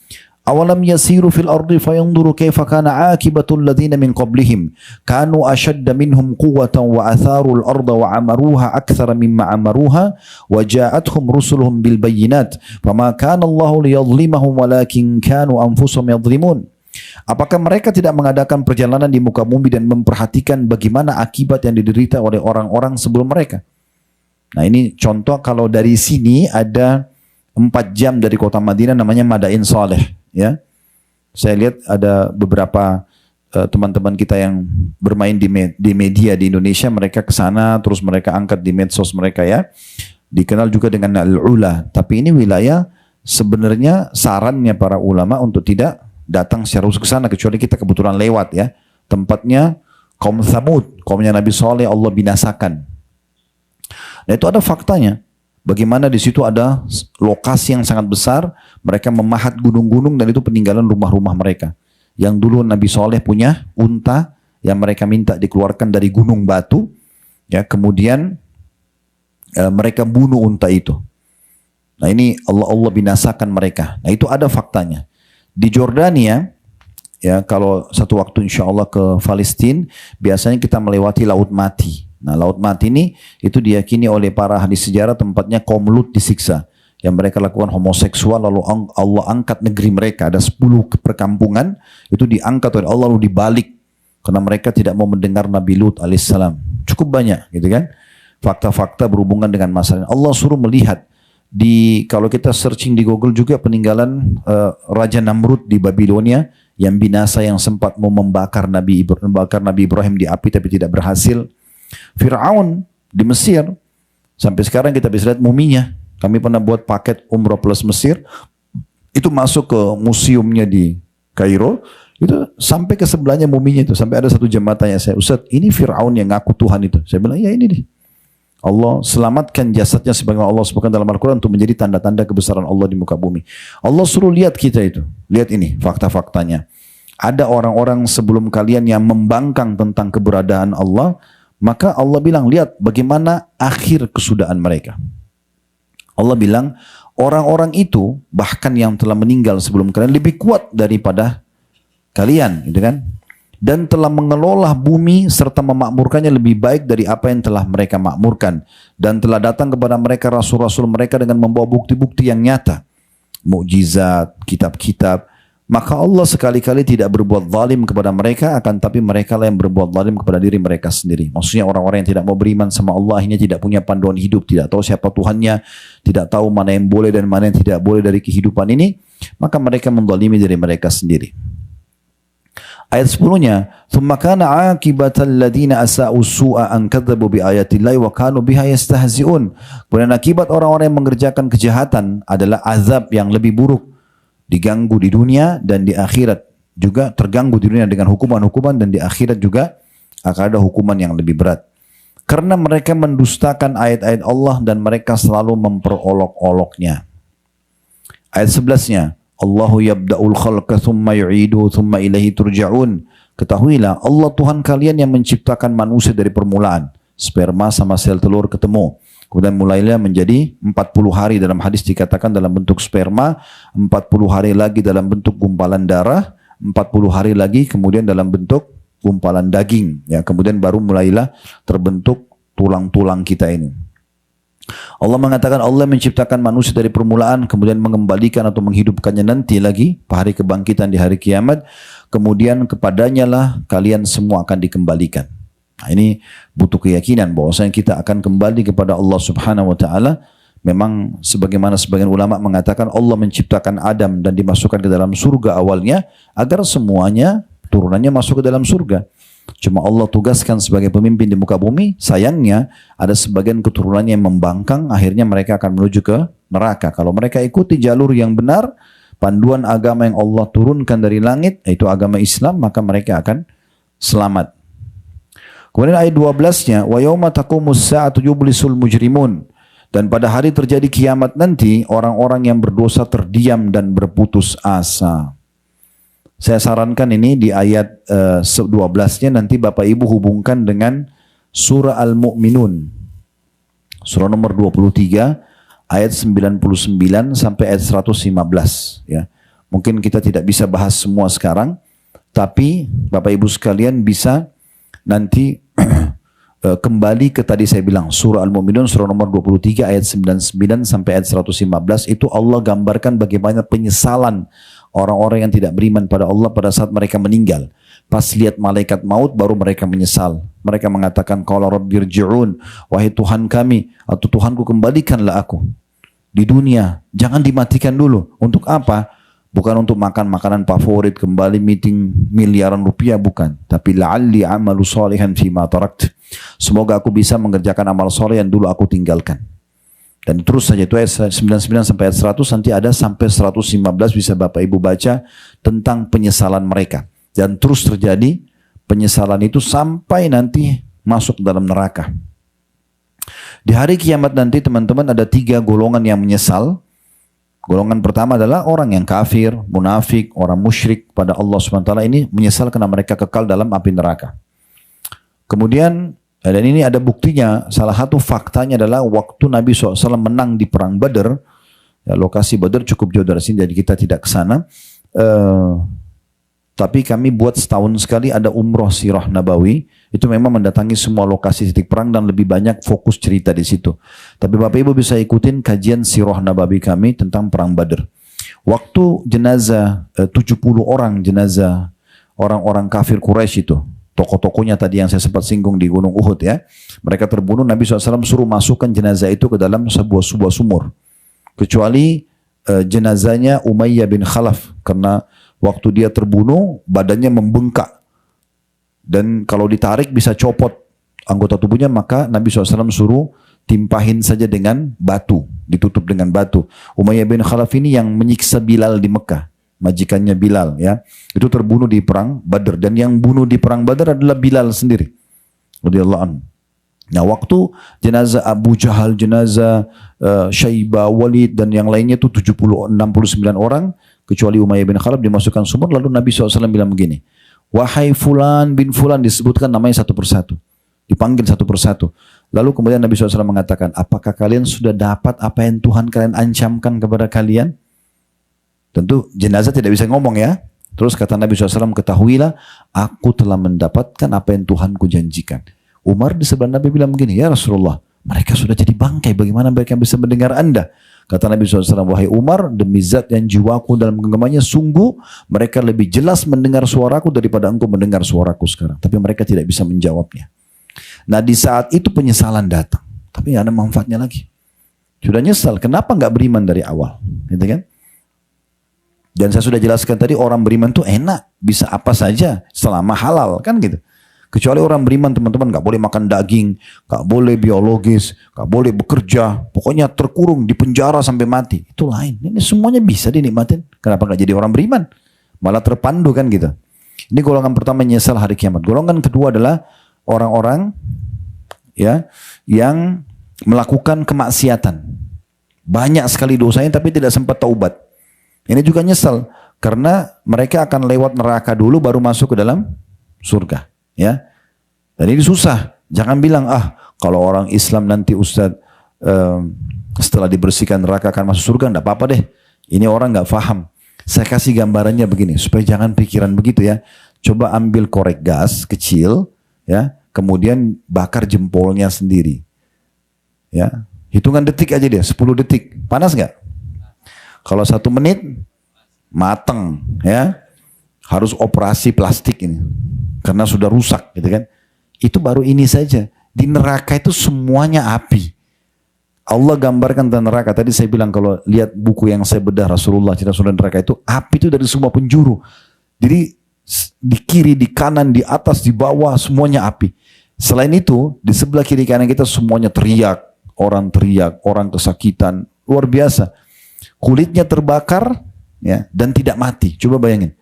[SPEAKER 1] Awalam yasiru fil ardi fayanzuru kaifa kana akibatul ladzina min qablihim kanu ashadda minhum quwwatan wa atharul arda wa amaruha aktsara mimma amaruha wa ja'atuhum rusuluhum bil bayyinat fama kana Allahu liyadhlimahum walakin kanu anfusahum yadhlimun. Apakah mereka tidak mengadakan perjalanan di muka bumi dan memperhatikan bagaimana akibat yang diderita oleh orang-orang sebelum mereka? Nah ini contoh, kalau dari sini ada 4 jam dari kota Madinah namanya Madain Saleh. Ya, saya lihat ada beberapa teman-teman kita yang bermain di media di Indonesia, mereka ke sana terus mereka angkat di medsos mereka ya. Dikenal juga dengan Al-Ula, tapi ini wilayah sebenarnya sarannya para ulama untuk tidak datang secara khusus ke sana kecuali kita kebetulan lewat ya. Tempatnya kaum Tsamud, kaumnya Nabi Saleh Allah binasakan. Nah itu ada faktanya. Bagaimana di situ ada lokasi yang sangat besar, mereka memahat gunung-gunung dan itu peninggalan rumah-rumah mereka. Yang dulu Nabi Saleh punya unta yang mereka minta dikeluarkan dari gunung batu, ya kemudian mereka bunuh unta itu. Nah ini Allah binasakan mereka. Nah itu ada faktanya. Di Jordania, ya kalau satu waktu insya Allah ke Palestina, biasanya kita melewati Laut Mati. Nah Laut Mati ini itu diyakini oleh para ahli sejarah tempatnya kaum Lut disiksa. Yang mereka lakukan homoseksual, lalu Allah angkat negeri mereka. Ada 10 perkampungan, itu diangkat oleh Allah lalu dibalik. Karena mereka tidak mau mendengar Nabi Lut alaihissalam. Cukup banyak gitu kan. Fakta-fakta berhubungan dengan masalah. Allah suruh melihat. Kalau kita searching di Google juga peninggalan Raja Namrud di Babilonia. Yang binasa, yang sempat mau membakar Nabi Ibrahim di api tapi tidak berhasil. Fir'aun di Mesir, sampai sekarang kita bisa lihat muminya. Kami pernah buat paket umrah plus Mesir, itu masuk ke museumnya di Kairo, itu sampai ke sebelahnya muminya itu, sampai ada satu jemaah tanya saya, Ustaz ini Fir'aun yang ngaku Tuhan itu? Saya bilang ya ini nih. Allah selamatkan jasadnya sebagaimana Allah sebutkan dalam Al-Quran untuk menjadi tanda-tanda kebesaran Allah di muka bumi. Allah suruh lihat kita itu, lihat ini fakta-faktanya. Ada orang-orang sebelum kalian yang membangkang tentang keberadaan Allah. Maka Allah bilang, lihat bagaimana akhir kesudahan mereka. Allah bilang, orang-orang itu bahkan yang telah meninggal sebelum kalian lebih kuat daripada kalian, gitu kan? Dan telah mengelola bumi serta memakmurkannya lebih baik dari apa yang telah mereka makmurkan. Dan telah datang kepada mereka rasul-rasul mereka dengan membawa bukti-bukti yang nyata. Mukjizat, kitab-kitab. Maka Allah sekali-kali tidak berbuat zalim kepada mereka, akan tapi mereka lah yang berbuat zalim kepada diri mereka sendiri. Maksudnya orang-orang yang tidak mau beriman sama Allah, akhirnya tidak punya panduan hidup, tidak tahu siapa Tuhannya, tidak tahu mana yang boleh dan mana yang tidak boleh dari kehidupan ini, maka mereka menzalimi diri mereka sendiri. Ayat 10-nya, "Tsumma kana 'aqibatal ladzina asa'u su'a an kadzabu bi ayatillahi wa kanu biha yastahzi'un." Kemudian akibat orang-orang yang mengerjakan kejahatan adalah azab yang lebih buruk. Diganggu di dunia dan di akhirat juga terganggu di dunia dengan hukuman-hukuman, dan di akhirat juga akan ada hukuman yang lebih berat. Karena mereka mendustakan ayat-ayat Allah dan mereka selalu memperolok-oloknya. Ayat 11-nya, Allahu yabda'ul khalqa thumma yu'iduhu thumma ilaihi turja'un. Ketahuilah Allah Tuhan kalian yang menciptakan manusia dari permulaan. Sperma sama sel telur ketemu. Kemudian mulailah menjadi 40 hari dalam hadis dikatakan dalam bentuk sperma, 40 hari lagi dalam bentuk gumpalan darah, 40 hari lagi kemudian dalam bentuk gumpalan daging. Ya, kemudian baru mulailah terbentuk tulang-tulang kita ini. Allah mengatakan Allah menciptakan manusia dari permulaan, kemudian mengembalikan atau menghidupkannya nanti lagi pada hari kebangkitan di hari kiamat. Kemudian kepadanya lah kalian semua akan dikembalikan. Nah, ini butuh keyakinan bahwasanya kita akan kembali kepada Allah Subhanahu wa taala. Memang sebagaimana sebagian ulama mengatakan Allah menciptakan Adam dan dimasukkan ke dalam surga awalnya agar semuanya turunannya masuk ke dalam surga. Cuma Allah tugaskan sebagai pemimpin di muka bumi, sayangnya ada sebagian keturunannya yang membangkang, akhirnya mereka akan menuju ke neraka. Kalau mereka ikuti jalur yang benar, panduan agama yang Allah turunkan dari langit, yaitu agama Islam, maka mereka akan selamat. Kemudian ayat 12-nya, wa yauma taqumus sa'atu yublisul mujrimun. Dan pada hari terjadi kiamat nanti, orang-orang yang berdosa terdiam dan berputus asa. Saya sarankan ini di ayat 12-nya nanti Bapak Ibu hubungkan dengan surah Al-Mu'minun. Surah nomor 23, ayat 99 sampai ayat 115. Ya. Mungkin kita tidak bisa bahas semua sekarang, tapi Bapak Ibu sekalian bisa nanti kembali ke tadi saya bilang surah Al-Mu'minun surah nomor 23 ayat 99 sampai ayat 115 itu Allah gambarkan bagaimana penyesalan orang-orang yang tidak beriman pada Allah pada saat mereka meninggal. Pas lihat malaikat maut baru mereka menyesal. Mereka mengatakan qala rabbirji'un, wahai Tuhan kami atau Tuhanku kembalikanlah aku di dunia, jangan dimatikan dulu. Untuk apa? Bukan untuk makan makanan favorit, kembali meeting miliaran rupiah, bukan. Tapi la'alli amalu salihan fima tarakt. Semoga aku bisa mengerjakan amal soleh yang dulu aku tinggalkan. Dan terus saja itu ayat 99 sampai ayat 100, nanti ada sampai 115 bisa Bapak Ibu baca tentang penyesalan mereka. Dan terus terjadi penyesalan itu sampai nanti masuk dalam neraka. Di hari kiamat nanti teman-teman ada 3 golongan yang menyesal. Golongan pertama adalah orang yang kafir, munafik, orang musyrik pada Allah SWT ini menyesal karena mereka kekal dalam api neraka. Kemudian, dan ini ada buktinya, salah satu faktanya adalah waktu Nabi SAW menang di perang Badar, ya, lokasi Badar cukup jauh dari sini, jadi kita tidak ke sana. Tapi kami buat setahun sekali ada umroh sirah nabawi, itu memang mendatangi semua lokasi titik perang dan lebih banyak fokus cerita di situ. Tapi Bapak Ibu bisa ikutin kajian sirah nabawi kami tentang perang Badar. Waktu jenazah 70 orang jenazah orang-orang kafir Quraisy itu, tokoh-tokohnya tadi yang saya sempat singgung di Gunung Uhud ya, mereka terbunuh, Nabi SAW suruh masukkan jenazah itu ke dalam sebuah sumur. Kecuali jenazahnya Umayyah bin Khalaf, karena waktu dia terbunuh, badannya membengkak. Dan kalau ditarik bisa copot anggota tubuhnya, maka Nabi SAW suruh timpahin saja dengan batu, ditutup dengan batu. Umayyah bin Khalaf ini yang menyiksa Bilal di Mekah, majikannya Bilal ya. Itu terbunuh di perang Badar, dan yang bunuh di perang Badar adalah Bilal sendiri radhiyallahu anhu. Nah, waktu jenazah Abu Jahal, jenazah Syaibah, Walid dan yang lainnya itu 69 orang, kecuali Umayyah bin Khalaf dimasukkan sumur. Lalu Nabi SAW bilang begini, wahai Fulan bin Fulan, disebutkan namanya satu persatu, dipanggil satu persatu. Lalu kemudian Nabi SAW mengatakan, apakah kalian sudah dapat apa yang Tuhan kalian ancamkan kepada kalian? Tentu jenazah tidak bisa ngomong ya. Terus kata Nabi SAW, ketahuilah aku telah mendapatkan apa yang Tuhanku janjikan. Umar di sebelah Nabi bilang begini, ya Rasulullah, mereka sudah jadi bangkai, bagaimana mereka bisa mendengar Anda? Kata Nabi SAW, wahai Umar, demi zat yang jiwaku dalam genggamannya, sungguh mereka lebih jelas mendengar suaraku daripada engkau mendengar suaraku sekarang. Tapi mereka tidak bisa menjawabnya. Nah, di saat itu penyesalan datang, tapi tidak ada manfaatnya lagi. Sudah nyesal, kenapa nggak beriman dari awal? Gitu kan? Dan saya sudah jelaskan tadi, orang beriman itu enak, bisa apa saja selama halal, kan gitu. Kecuali orang beriman teman-teman, gak boleh makan daging, gak boleh biologis, gak boleh bekerja, pokoknya terkurung di penjara sampai mati. Itu lain. Ini semuanya bisa dinikmatin. Kenapa gak jadi orang beriman? Malah terpandu kan gitu. Ini golongan pertama nyesal hari kiamat. Golongan kedua adalah orang-orang ya yang melakukan kemaksiatan. Banyak sekali dosanya tapi tidak sempat taubat. Ini juga nyesal karena mereka akan lewat neraka dulu baru masuk ke dalam surga. Ya, dan ini susah. Jangan bilang kalau orang Islam nanti Ustadz setelah dibersihkan neraka akan masuk surga, enggak apa-apa deh. Ini orang nggak paham. Saya kasih gambarannya begini supaya jangan pikiran begitu ya. Coba ambil korek gas kecil, ya, kemudian bakar jempolnya sendiri, ya. Hitungan detik aja dia, 10 detik. Panas nggak? Kalau 1 menit, mateng ya. Harus operasi plastik ini. Karena sudah rusak gitu kan. Itu baru ini saja. Di neraka itu semuanya api. Allah gambarkan tentang neraka. Tadi saya bilang kalau lihat buku yang saya bedah Rasulullah cerita surga neraka itu, api itu dari semua penjuru. Jadi di kiri, di kanan, di atas, di bawah semuanya api. Selain itu, di sebelah kiri kanan kita semuanya teriak. Orang teriak, orang kesakitan, luar biasa. Kulitnya terbakar ya, dan tidak mati. Coba bayangin.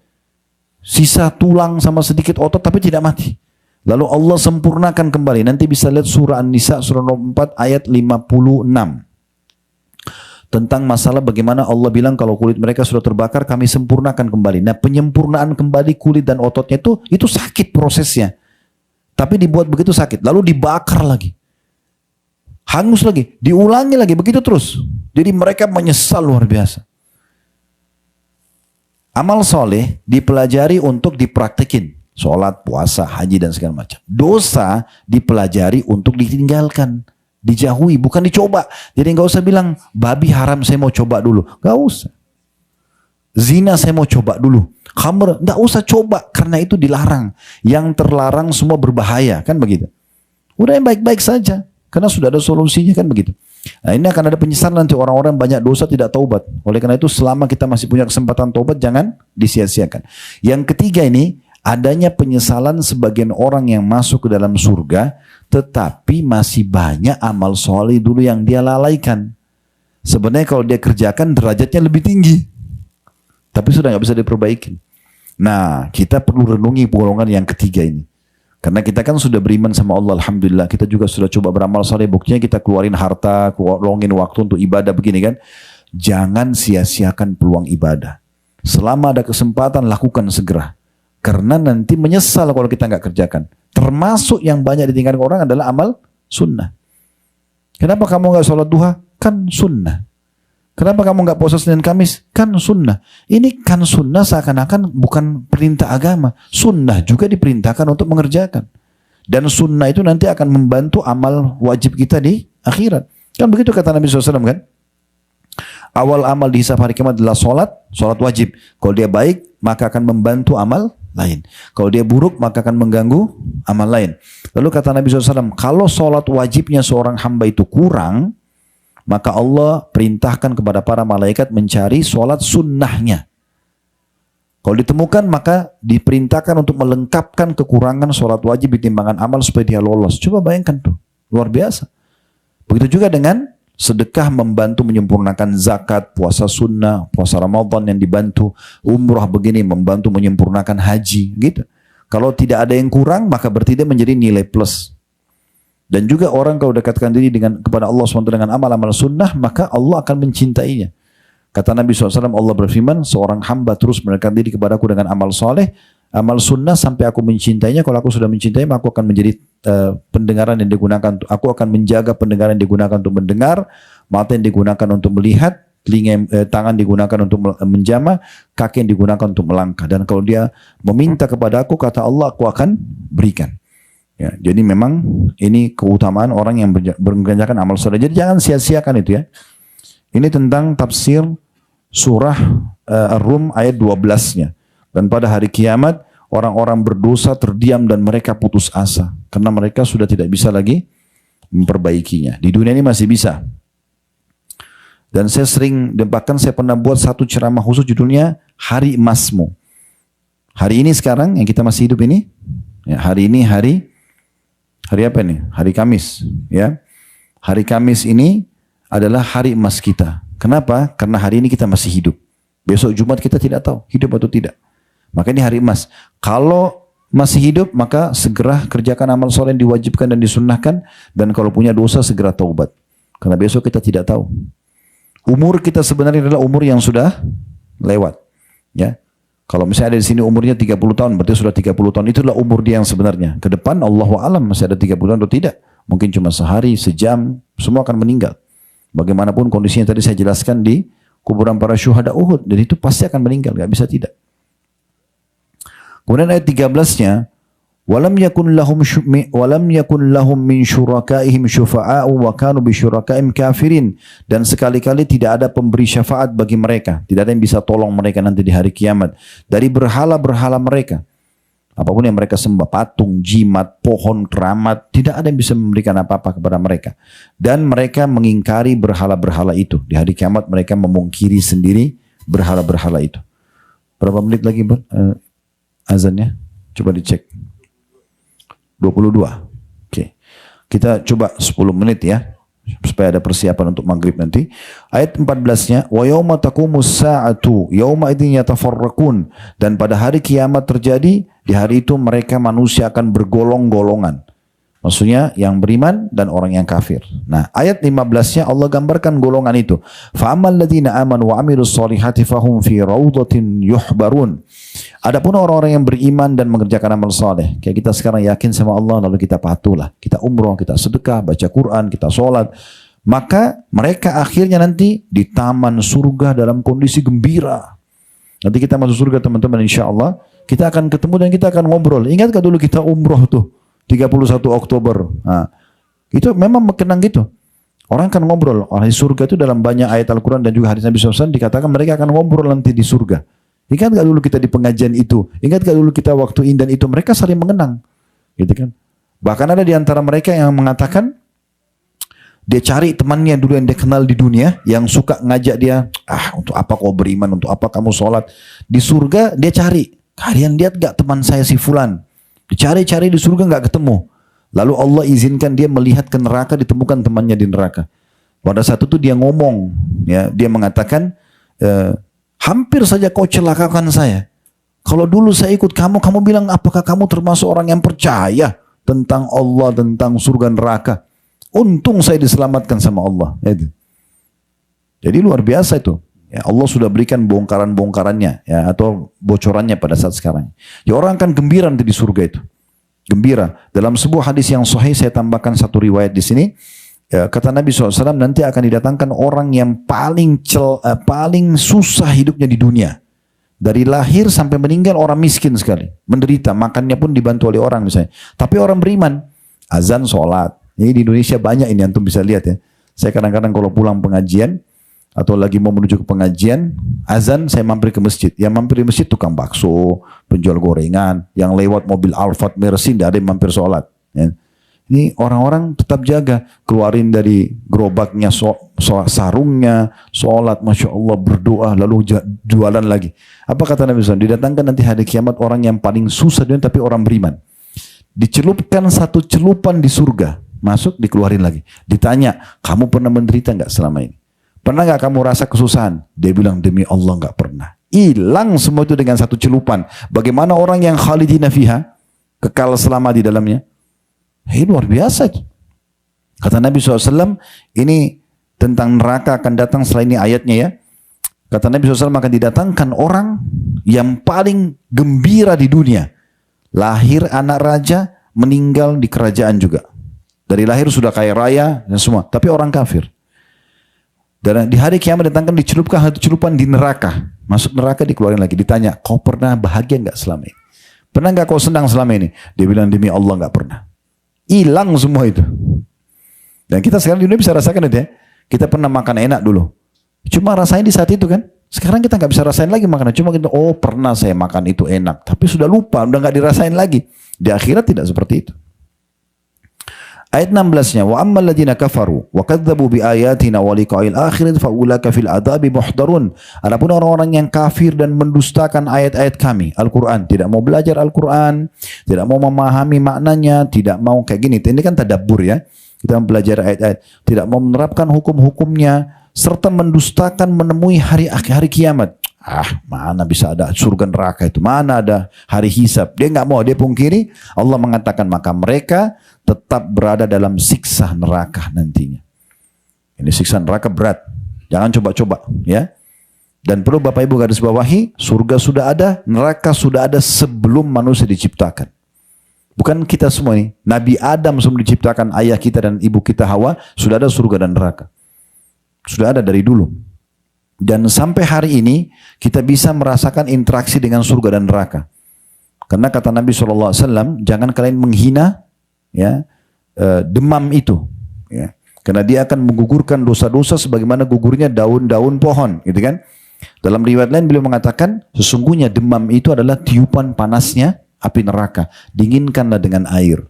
[SPEAKER 1] Sisa tulang sama sedikit otot tapi tidak mati. Lalu Allah sempurnakan kembali. Nanti bisa lihat surah An-Nisa surah nomor 4 ayat 56. Tentang masalah bagaimana Allah bilang kalau kulit mereka sudah terbakar kami sempurnakan kembali. Nah penyempurnaan kembali kulit dan ototnya itu sakit prosesnya. Tapi dibuat begitu sakit. Lalu dibakar lagi. Hangus lagi. Diulangi lagi. Begitu terus. Jadi mereka menyesal luar biasa. Amal soleh dipelajari untuk dipraktekin. Sholat, puasa, haji dan segala macam. Dosa dipelajari untuk ditinggalkan. Dijauhi, bukan dicoba. Jadi nggak usah bilang, babi haram saya mau coba dulu. Nggak usah. Zina saya mau coba dulu. Khamr, nggak usah coba. Karena itu dilarang. Yang terlarang semua berbahaya. Kan begitu. Udah yang baik-baik saja. Karena sudah ada solusinya kan begitu. Nah ini akan ada penyesalan nanti orang-orang banyak dosa tidak taubat. Oleh karena itu selama kita masih punya kesempatan taubat jangan disia-siakan. Yang ketiga ini adanya penyesalan sebagian orang yang masuk ke dalam surga tetapi masih banyak amal soleh dulu yang dia lalaikan. Sebenarnya kalau dia kerjakan derajatnya lebih tinggi. Tapi sudah nggak bisa diperbaiki. Nah kita perlu renungi golongan yang ketiga ini. Karena kita kan sudah beriman sama Allah, Alhamdulillah. Kita juga sudah coba beramal soleh, buktinya kita keluarin harta, keluarin waktu untuk ibadah begini kan. Jangan sia-siakan peluang ibadah. Selama ada kesempatan, lakukan segera. Karena nanti menyesal kalau kita nggak kerjakan. Termasuk yang banyak ditinggalkan orang adalah amal sunnah. Kenapa kamu nggak sholat duha? Kan sunnah. Kenapa kamu nggak puasa Senin Kamis? Kan sunnah. Ini kan sunnah seakan-akan bukan perintah agama. Sunnah juga diperintahkan untuk mengerjakan. Dan sunnah itu nanti akan membantu amal wajib kita di akhirat. Kan begitu kata Nabi SAW kan? Awal amal dihisab hari kiamat adalah sholat wajib. Kalau dia baik, maka akan membantu amal lain. Kalau dia buruk, maka akan mengganggu amal lain. Lalu kata Nabi SAW, kalau sholat wajibnya seorang hamba itu kurang, maka Allah perintahkan kepada para malaikat mencari sholat sunnahnya. Kalau ditemukan maka diperintahkan untuk melengkapkan kekurangan sholat wajib di timbangan amal supaya dia lolos. Coba bayangkan tuh, luar biasa. Begitu juga dengan sedekah membantu menyempurnakan zakat, puasa sunnah, puasa Ramadan yang dibantu, umrah begini membantu menyempurnakan haji, gitu. Kalau tidak ada yang kurang maka berarti dia menjadi nilai plus. Dan juga orang kalau dekatkan diri kepada Allah SWT dengan amal-amal sunnah, maka Allah akan mencintainya. Kata Nabi SAW, Allah berfirman, seorang hamba terus mendekatkan diri kepadaku dengan amal soleh, amal sunnah sampai aku mencintainya. Kalau aku sudah mencintai, maka aku akan menjadi pendengaran yang digunakan. Aku akan menjaga pendengaran yang digunakan untuk mendengar, mata yang digunakan untuk melihat, tangan digunakan untuk menjamah, kaki yang digunakan untuk melangkah. Dan kalau dia meminta kepada aku, kata Allah, aku akan berikan. Ya, jadi memang ini keutamaan orang yang mengerjakan amal soleh. Jadi jangan sia-siakan itu ya. Ini tentang tafsir surah Ar-Rum ayat 12-nya. Dan pada hari kiamat orang-orang berdosa terdiam dan mereka putus asa. Karena mereka sudah tidak bisa lagi memperbaikinya. Di dunia ini masih bisa. Dan saya sering, bahkan saya pernah buat satu ceramah khusus judulnya Hari Emasmu. Hari ini sekarang yang kita masih hidup ini, ya, hari ini hari apa ini? Hari Kamis, ya. Hari Kamis ini adalah hari emas kita. Kenapa? Karena hari ini kita masih hidup. Besok Jumat kita tidak tahu hidup atau tidak. Maka ini hari emas. Kalau masih hidup maka segera kerjakan amal soleh yang diwajibkan dan disunnahkan. Dan kalau punya dosa segera taubat. Karena besok kita tidak tahu. Umur kita sebenarnya adalah umur yang sudah lewat. Ya. Kalau misalnya ada di sini umurnya 30 tahun, berarti sudah 30 tahun. Itulah umur dia yang sebenarnya. Ke depan Allahu a'lam masih ada 30 tahun atau tidak. Mungkin cuma sehari, sejam, semua akan meninggal. Bagaimanapun kondisinya tadi saya jelaskan di kuburan para syuhada Uhud. Dan itu pasti akan meninggal, gak bisa tidak. Kemudian ayat 13-nya, walam yakun lahum min syurakaihim syufa'a'u wa kanu bi syurakaihim kafirin, dan sekali-kali tidak ada pemberi syafaat bagi mereka, tidak ada yang bisa tolong mereka nanti di hari kiamat dari berhala-berhala mereka. Apapun yang mereka sembah, patung, jimat, pohon, keramat, tidak ada yang bisa memberikan apa-apa kepada mereka. Dan mereka mengingkari berhala-berhala itu. Di hari kiamat mereka memungkiri sendiri berhala-berhala itu. Berapa menit lagi azannya? Coba dicek. 22. Oke. Kita coba 10 menit ya, supaya ada persiapan untuk maghrib nanti. Ayat 14-nya, wa yauma taqumus sa'atu yauma idzin yatafarraqun, dan pada hari kiamat terjadi, di hari itu mereka manusia akan bergolong-golongan. Maksudnya yang beriman dan orang yang kafir. Nah, ayat 15-nya Allah gambarkan golongan itu. Fa ammal ladzina amanu wa amilus solihati fahum fi raudhatin yuhbarun. Adapun orang-orang yang beriman dan mengerjakan amal saleh, kayak kita sekarang yakin sama Allah, lalu kita patuhlah, kita umroh, kita sedekah, baca Quran, kita sholat, maka mereka akhirnya nanti di taman surga dalam kondisi gembira. Nanti kita masuk surga teman-teman, insya Allah kita akan ketemu dan kita akan ngobrol. Ingat gak dulu kita umroh tuh 31 Oktober. Nah, itu memang kenang gitu. Orang akan ngobrol. Orang di surga itu dalam banyak ayat Al-Quran dan juga hadis Nabi SAW dikatakan mereka akan ngobrol nanti di surga. Ingat gak dulu kita di pengajian itu? Ingat gak dulu kita waktu indan itu? Mereka saling mengenang. Gitu kan? Bahkan ada di antara mereka yang mengatakan dia cari temannya dulu yang dia kenal di dunia, yang suka ngajak dia, untuk apa kau beriman, untuk apa kamu sholat. Di surga dia cari, kalian lihat gak teman saya si Fulan? Dicari-cari di surga gak ketemu. Lalu Allah izinkan dia melihat ke neraka, ditemukan temannya di neraka. Pada saat itu dia ngomong, ya, dia mengatakan, hampir saja kau celakakan saya. Kalau dulu saya ikut kamu, kamu bilang apakah kamu termasuk orang yang percaya tentang Allah, tentang surga neraka? Untung saya diselamatkan sama Allah. Jadi luar biasa itu. Ya, Allah sudah berikan bongkaran-bongkarannya, ya, atau bocorannya pada saat sekarang. Ya, orang akan gembira nanti di surga itu. Gembira. Dalam sebuah hadis yang sahih, saya tambahkan satu riwayat di sini. Ya, kata Nabi SAW, nanti akan didatangkan orang yang paling susah hidupnya di dunia. Dari lahir sampai meninggal orang miskin sekali. Menderita, makannya pun dibantu oleh orang misalnya. Tapi orang beriman, azan, sholat. Ini di Indonesia banyak ini, antum bisa lihat ya. Saya kadang-kadang kalau pulang pengajian, atau lagi mau menuju ke pengajian, azan saya mampir ke masjid. Yang mampir di masjid tukang bakso, penjual gorengan, yang lewat mobil Alphard Mercy, tidak ada yang mampir sholat. Ya. Ini orang-orang tetap jaga, keluarin dari gerobaknya sarungnya, sholat, Masya Allah, berdoa, lalu jualan lagi. Apa kata Nabi SAW? Didatangkan nanti hari kiamat orang yang paling susah dunia, tapi orang beriman. Dicelupkan satu celupan di surga, masuk dikeluarin lagi. Ditanya, kamu pernah menderita nggak selama ini? Pernah gak kamu rasa kesusahan? Dia bilang, demi Allah gak pernah. Hilang semua itu dengan satu celupan. Bagaimana orang yang khalidina fiha, kekal selama di dalamnya? Luar biasa. Kata Nabi SAW, ini tentang neraka akan datang setelah ini ayatnya ya. Kata Nabi SAW, akan didatangkan orang yang paling gembira di dunia. Lahir anak raja, meninggal di kerajaan juga. Dari lahir sudah kaya raya dan semua. Tapi orang kafir. Dan di hari kiamat datangkan dicelupkan satu celupan di neraka. Masuk neraka dikeluarin lagi. Ditanya, kau pernah bahagia gak selama ini? Pernah gak kau senang selama ini? Dia bilang, demi Allah gak pernah. Hilang semua itu. Dan kita sekarang di dunia bisa rasakan itu ya. Kita pernah makan enak dulu. Cuma rasain di saat itu kan. Sekarang kita gak bisa rasain lagi makanan. Cuma kita, pernah saya makan itu enak. Tapi sudah lupa, udah gak dirasain lagi. Di akhirat tidak seperti itu. Ayat 16-nya, wa ammal ladzina kafaru wa kadzdzabu bi ayatina wa liqa'il akhirati fa ulaika fil adzabi muhdarun. Adapun orang-orang yang kafir dan mendustakan ayat-ayat kami, Al-Qur'an, tidak mau belajar Al-Qur'an, tidak mau memahami maknanya, tidak mau kayak gini. Ini kan tadabbur ya. Kita mempelajari ayat-ayat, tidak mau menerapkan hukum-hukumnya, serta mendustakan menemui hari kiamat. Mana bisa ada surga neraka itu? Mana ada hari hisab? Dia nggak mau, dia pungkiri. Allah mengatakan maka mereka tetap berada dalam siksa neraka nantinya. Ini siksa neraka berat. Jangan coba-coba, ya. Dan perlu Bapak Ibu garis bawahi, surga sudah ada, neraka sudah ada sebelum manusia diciptakan. Bukan kita semua ini. Nabi Adam sebelum diciptakan ayah kita dan ibu kita Hawa sudah ada surga dan neraka. Sudah ada dari dulu. Dan sampai hari ini kita bisa merasakan interaksi dengan surga dan neraka. Karena kata Nabi SAW, jangan kalian menghina ya demam itu. Ya. Karena dia akan menggugurkan dosa-dosa sebagaimana gugurnya daun-daun pohon, gitu kan? Dalam riwayat lain beliau mengatakan, sesungguhnya demam itu adalah tiupan panasnya api neraka. Dinginkanlah dengan air.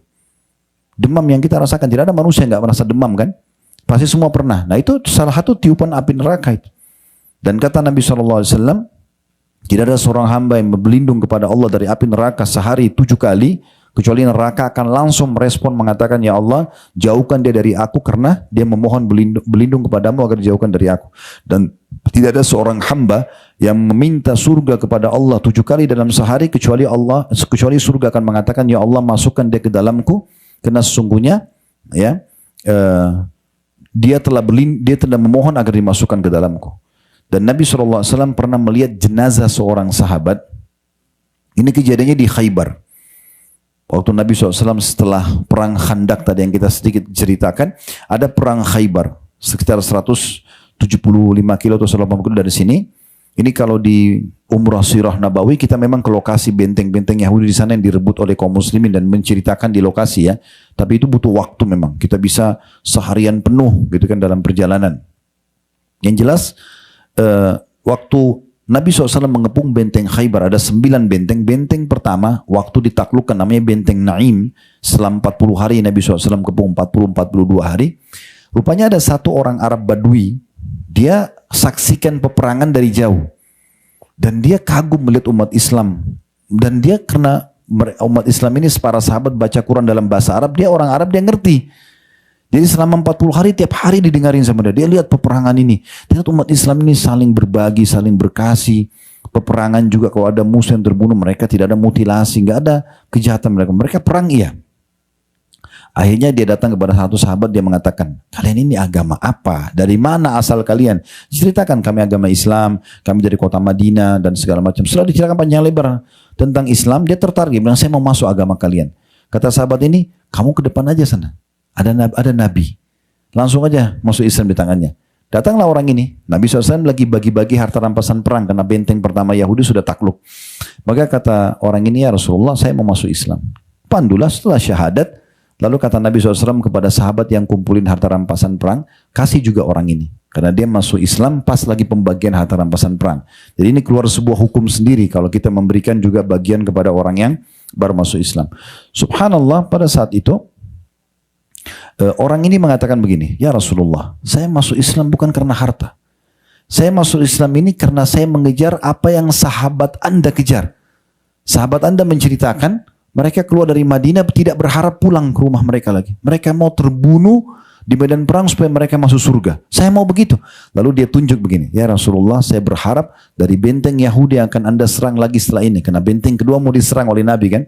[SPEAKER 1] Demam yang kita rasakan, tidak ada manusia yang nggak merasa demam kan? Pasti semua pernah. Nah itu salah satu tiupan api neraka itu. Dan kata Nabi SAW, tidak ada seorang hamba yang berlindung kepada Allah dari api neraka sehari 7 kali, kecuali neraka akan langsung merespon mengatakan, ya Allah, jauhkan dia dari aku karena dia memohon berlindung kepadamu agar dijauhkan dari aku. Dan tidak ada seorang hamba yang meminta surga kepada Allah 7 kali dalam sehari, kecuali surga akan mengatakan, ya Allah, masukkan dia ke dalamku, karena sesungguhnya ya dia telah memohon agar dimasukkan ke dalamku. Dan Nabi SAW pernah melihat jenazah seorang sahabat. Ini kejadiannya di Khaybar. Waktu Nabi SAW setelah perang Khandak tadi yang kita sedikit ceritakan, ada perang Khaybar sekitar 175 kilo atau 180 kilo dari sini. Ini kalau di Umrah Sirah Nabawi, kita memang ke lokasi benteng-benteng Yahudi di sana yang direbut oleh kaum muslimin dan menceritakan di lokasi ya. Tapi itu butuh waktu memang. Kita bisa seharian penuh gitu kan dalam perjalanan. Yang jelas waktu Nabi SAW mengepung benteng Khaybar, ada 9 benteng. Benteng pertama waktu ditaklukkan namanya benteng Naim. Setelah 40 hari Nabi SAW kepung, 40-42 hari. Rupanya ada satu orang Arab Badui, dia saksikan peperangan dari jauh. Dan dia kagum melihat umat Islam. Dan dia karena umat Islam ini para sahabat baca Quran dalam bahasa Arab, dia orang Arab, dia ngerti. Jadi selama 40 hari tiap hari didengarin sama dia. Dia lihat peperangan ini. Dia lihat umat Islam ini saling berbagi, saling berkasih. Peperangan juga kalau ada musuh yang terbunuh, mereka tidak ada mutilasi, nggak ada kejahatan mereka. Mereka perang iya. Akhirnya dia datang kepada satu sahabat, dia mengatakan, kalian ini agama apa? Dari mana asal kalian? Ceritakan, kami agama Islam, kami dari kota Madinah dan segala macam. Setelah diceritakan panjang lebar tentang Islam, dia tertarik, bilang saya mau masuk agama kalian. Kata sahabat ini, kamu ke depan aja sana. Ada Nabi. Langsung aja masuk Islam di tangannya. Datanglah orang ini. Nabi SAW lagi bagi-bagi harta rampasan perang karena benteng pertama Yahudi sudah takluk. Maka kata orang ini, ya Rasulullah, saya mau masuk Islam. Pandulah setelah syahadat. Lalu kata Nabi SAW kepada sahabat yang kumpulin harta rampasan perang, kasih juga orang ini. Karena dia masuk Islam pas lagi pembagian harta rampasan perang. Jadi ini keluar sebuah hukum sendiri kalau kita memberikan juga bagian kepada orang yang baru masuk Islam. Subhanallah, pada saat itu orang ini mengatakan begini, ya Rasulullah, saya masuk Islam bukan karena harta. Saya masuk Islam ini karena saya mengejar apa yang sahabat Anda kejar. Sahabat Anda menceritakan, mereka keluar dari Madinah tidak berharap pulang ke rumah mereka lagi. Mereka mau terbunuh di medan perang supaya mereka masuk surga. Saya mau begitu. Lalu dia tunjuk begini, ya Rasulullah, saya berharap dari benteng Yahudi yang akan Anda serang lagi setelah ini. Karena benteng kedua mau diserang oleh Nabi kan.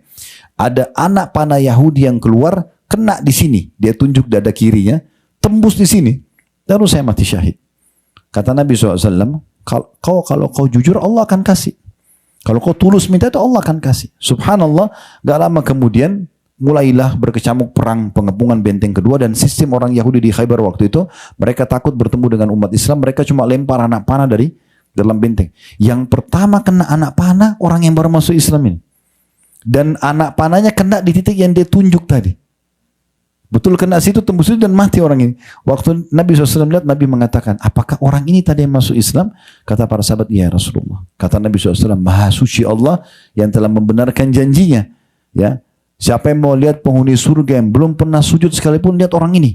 [SPEAKER 1] Ada anak panah Yahudi yang keluar, kena di sini. Dia tunjuk dada kirinya, tembus di sini. Lalu saya mati syahid. Kata Nabi SAW, kalau kau jujur Allah akan kasih. Kalau kau tulus minta itu Allah akan kasih. Subhanallah, gak lama kemudian mulailah berkecamuk perang pengepungan benteng kedua dan sistem orang Yahudi di Khaybar waktu itu, mereka takut bertemu dengan umat Islam, mereka cuma lempar anak panah dari dalam benteng. Yang pertama kena anak panah orang yang baru masuk Islam ini. Dan anak panahnya kena di titik yang dia tunjuk tadi. Betul kena situ, tembus itu dan mati orang ini. Waktu Nabi SAW lihat, Nabi mengatakan, apakah orang ini tadi yang masuk Islam? Kata para sahabat, ya Rasulullah. Kata Nabi SAW, Maha Suci Allah yang telah membenarkan janjinya. Ya, siapa yang mau lihat penghuni surga yang belum pernah sujud sekalipun, lihat orang ini.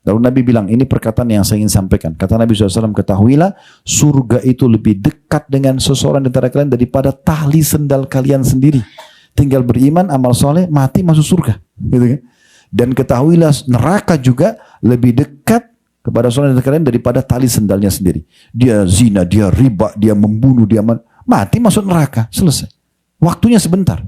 [SPEAKER 1] Lalu Nabi bilang, ini perkataan yang saya ingin sampaikan. Kata Nabi SAW, ketahuilah, surga itu lebih dekat dengan seseorang di antara kalian daripada tali sendal kalian sendiri. Tinggal beriman, amal soleh, mati masuk surga. Gitu kan? Dan ketahuilah neraka juga lebih dekat kepada seorang dari kalian daripada tali sendalnya sendiri. Dia zina, dia riba, dia membunuh, dia mati masuk neraka. Selesai. Waktunya sebentar.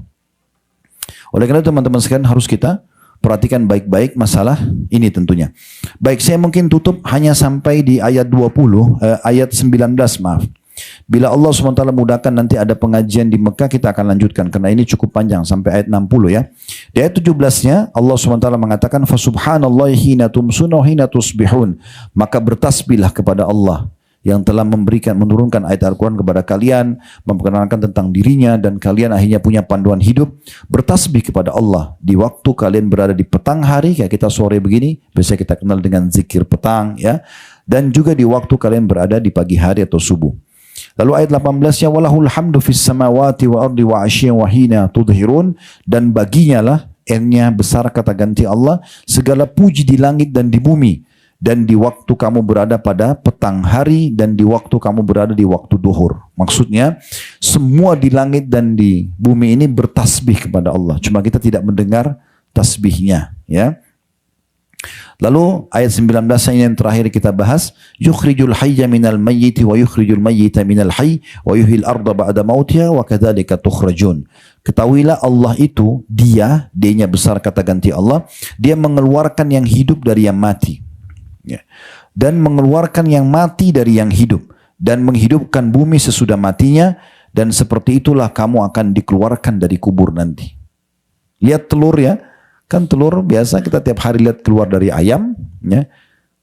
[SPEAKER 1] Oleh karena itu teman-teman sekalian harus kita perhatikan baik-baik masalah ini tentunya. Baik, saya mungkin tutup hanya sampai di ayat 19 maaf. Bila Allah SWT mudahkan nanti ada pengajian di Mekah, kita akan lanjutkan karena ini cukup panjang sampai ayat 60 ya. Di ayat 17-nya Allah SWT mengatakan fasubhanallahi hina tumsuna hina tusbihun, maka bertasbihlah kepada Allah yang telah menurunkan ayat Al-Quran kepada kalian, memperkenalkan tentang dirinya, dan kalian akhirnya punya panduan hidup. Bertasbih kepada Allah di waktu kalian berada di petang hari, kayak kita sore begini, biasanya kita kenal dengan zikir petang, ya. Dan juga di waktu kalian berada di pagi hari atau subuh. Lalu ayat 18-nya, walahul hamdu fis samawati wa ardi wa asyiyan wa hina tudhirun, dan baginya lah, N-nya besar kata ganti Allah, segala puji di langit dan di bumi, dan di waktu kamu berada pada petang hari, dan di waktu kamu berada di waktu duhur. Maksudnya semua di langit dan di bumi ini bertasbih kepada Allah, cuma kita tidak mendengar tasbihnya, ya. Lalu ayat 19 yang terakhir kita bahas, yukhrijul hayya minal mayyiti wa yukhrijul mayyita minal hayy wa yuhyil arda ba'da mautiha wa kadzalika tukhrajun. Ketahuilah Allah itu, dia-nya besar kata ganti Allah, dia mengeluarkan yang hidup dari yang mati, ya. Dan mengeluarkan yang mati dari yang hidup, dan menghidupkan bumi sesudah matinya, dan seperti itulah kamu akan dikeluarkan dari kubur nanti. Lihat telur, ya. Kan telur biasa kita tiap hari lihat keluar dari ayam, ya.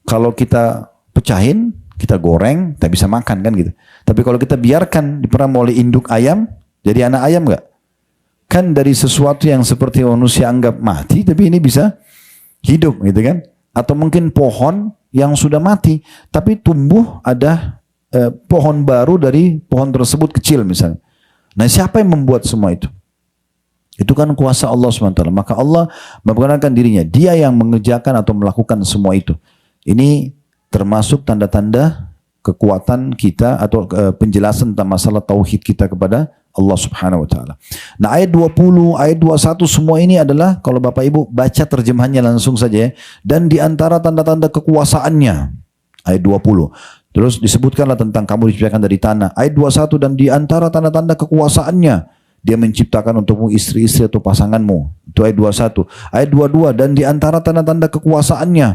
[SPEAKER 1] Kalau kita pecahin, kita goreng, kita bisa makan kan gitu. Tapi kalau kita biarkan diperam oleh induk ayam, jadi anak ayam enggak? Kan dari sesuatu yang seperti manusia anggap mati, tapi ini bisa hidup gitu kan. Atau mungkin pohon yang sudah mati, tapi tumbuh ada pohon baru dari pohon tersebut kecil misalnya. Nah, siapa yang membuat semua itu? Itu kan kuasa Allah SWT. Maka Allah memperkenalkan dirinya. Dia yang mengerjakan atau melakukan semua itu. Ini termasuk tanda-tanda kekuatan kita atau penjelasan tentang masalah tauhid kita kepada Allah Subhanahu Wa Taala. Nah, ayat 20, ayat 21 semua ini adalah, kalau Bapak Ibu baca terjemahannya langsung saja ya. Dan di antara tanda-tanda kekuasaannya, ayat 20. Terus disebutkanlah tentang kamu diciptakan dari tanah. Ayat 21, dan di antara tanda-tanda kekuasaannya, dia menciptakan untukmu istri-istri atau pasanganmu. Itu ayat 21. Ayat 22, dan di antara tanda-tanda kekuasaannya,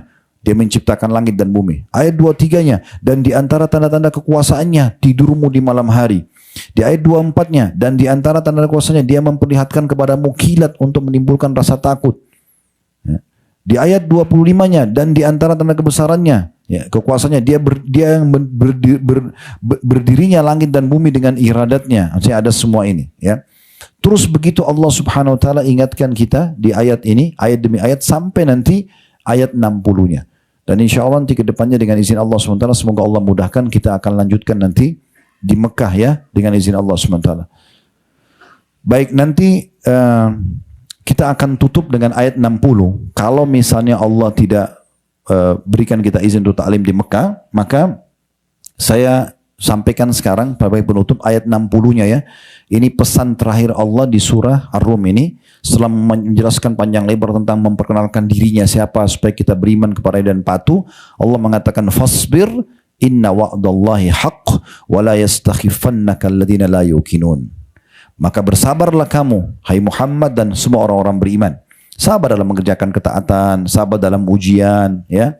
[SPEAKER 1] dia menciptakan langit dan bumi. Ayat 23-nya, dan di antara tanda-tanda kekuasaannya, tidurmu di malam hari. Di ayat 24-nya, dan di antara tanda kekuasaannya, dia memperlihatkan kepadamu kilat untuk menimbulkan rasa takut. Di ayat 25-nya, dan di antara tanda kebesarannya, ya, kekuasaannya, dia yang berdirinya langit dan bumi dengan iradatnya. Artinya ada semua ini, ya. Terus begitu Allah Subhanahu Wa Taala ingatkan kita di ayat ini, ayat demi ayat, sampai nanti ayat 60-nya. Dan insya Allah nanti ke depannya dengan izin Allah Subhanahu Wa Taala, semoga Allah mudahkan, kita akan lanjutkan nanti di Mekah, ya, dengan izin Allah Subhanahu Wa Taala. Baik, nanti kita akan tutup dengan ayat 60. Kalau misalnya Allah tidak berikan kita izin untuk ta'lim di Mekah, maka saya sampaikan sekarang sebagai penutup ayat 60-nya, ya. Ini pesan terakhir Allah di surah Ar-Rum ini, setelah menjelaskan panjang lebar tentang memperkenalkan dirinya siapa supaya kita beriman kepada dan patuh. Allah mengatakan, fasbir inna wa'dallahi haqq wa la yastakhifannaka alladhina la yuqinun. Maka bersabarlah kamu, hai Muhammad, dan semua orang-orang beriman. Sabar dalam mengerjakan ketaatan, sabar dalam ujian, ya.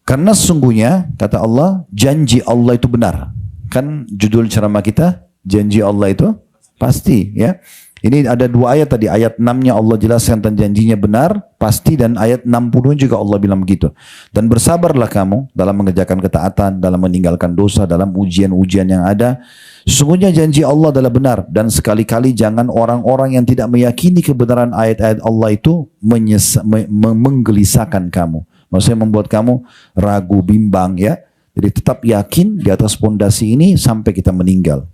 [SPEAKER 1] Karena sesungguhnya, kata Allah, janji Allah itu benar. Kan judul ceramah kita, janji Allah itu pasti, ya. Ini ada dua ayat tadi. Ayat 6-nya Allah jelaskan tentang janjinya benar, pasti, dan ayat 60 juga Allah bilang begitu. Dan bersabarlah kamu dalam mengerjakan ketaatan, dalam meninggalkan dosa, dalam ujian-ujian yang ada. Sesungguhnya janji Allah adalah benar, dan sekali-kali jangan orang-orang yang tidak meyakini kebenaran ayat-ayat Allah itu menggelisahkan kamu. Maksudnya membuat kamu ragu, bimbang, ya. Jadi tetap yakin di atas pondasi ini sampai kita meninggal.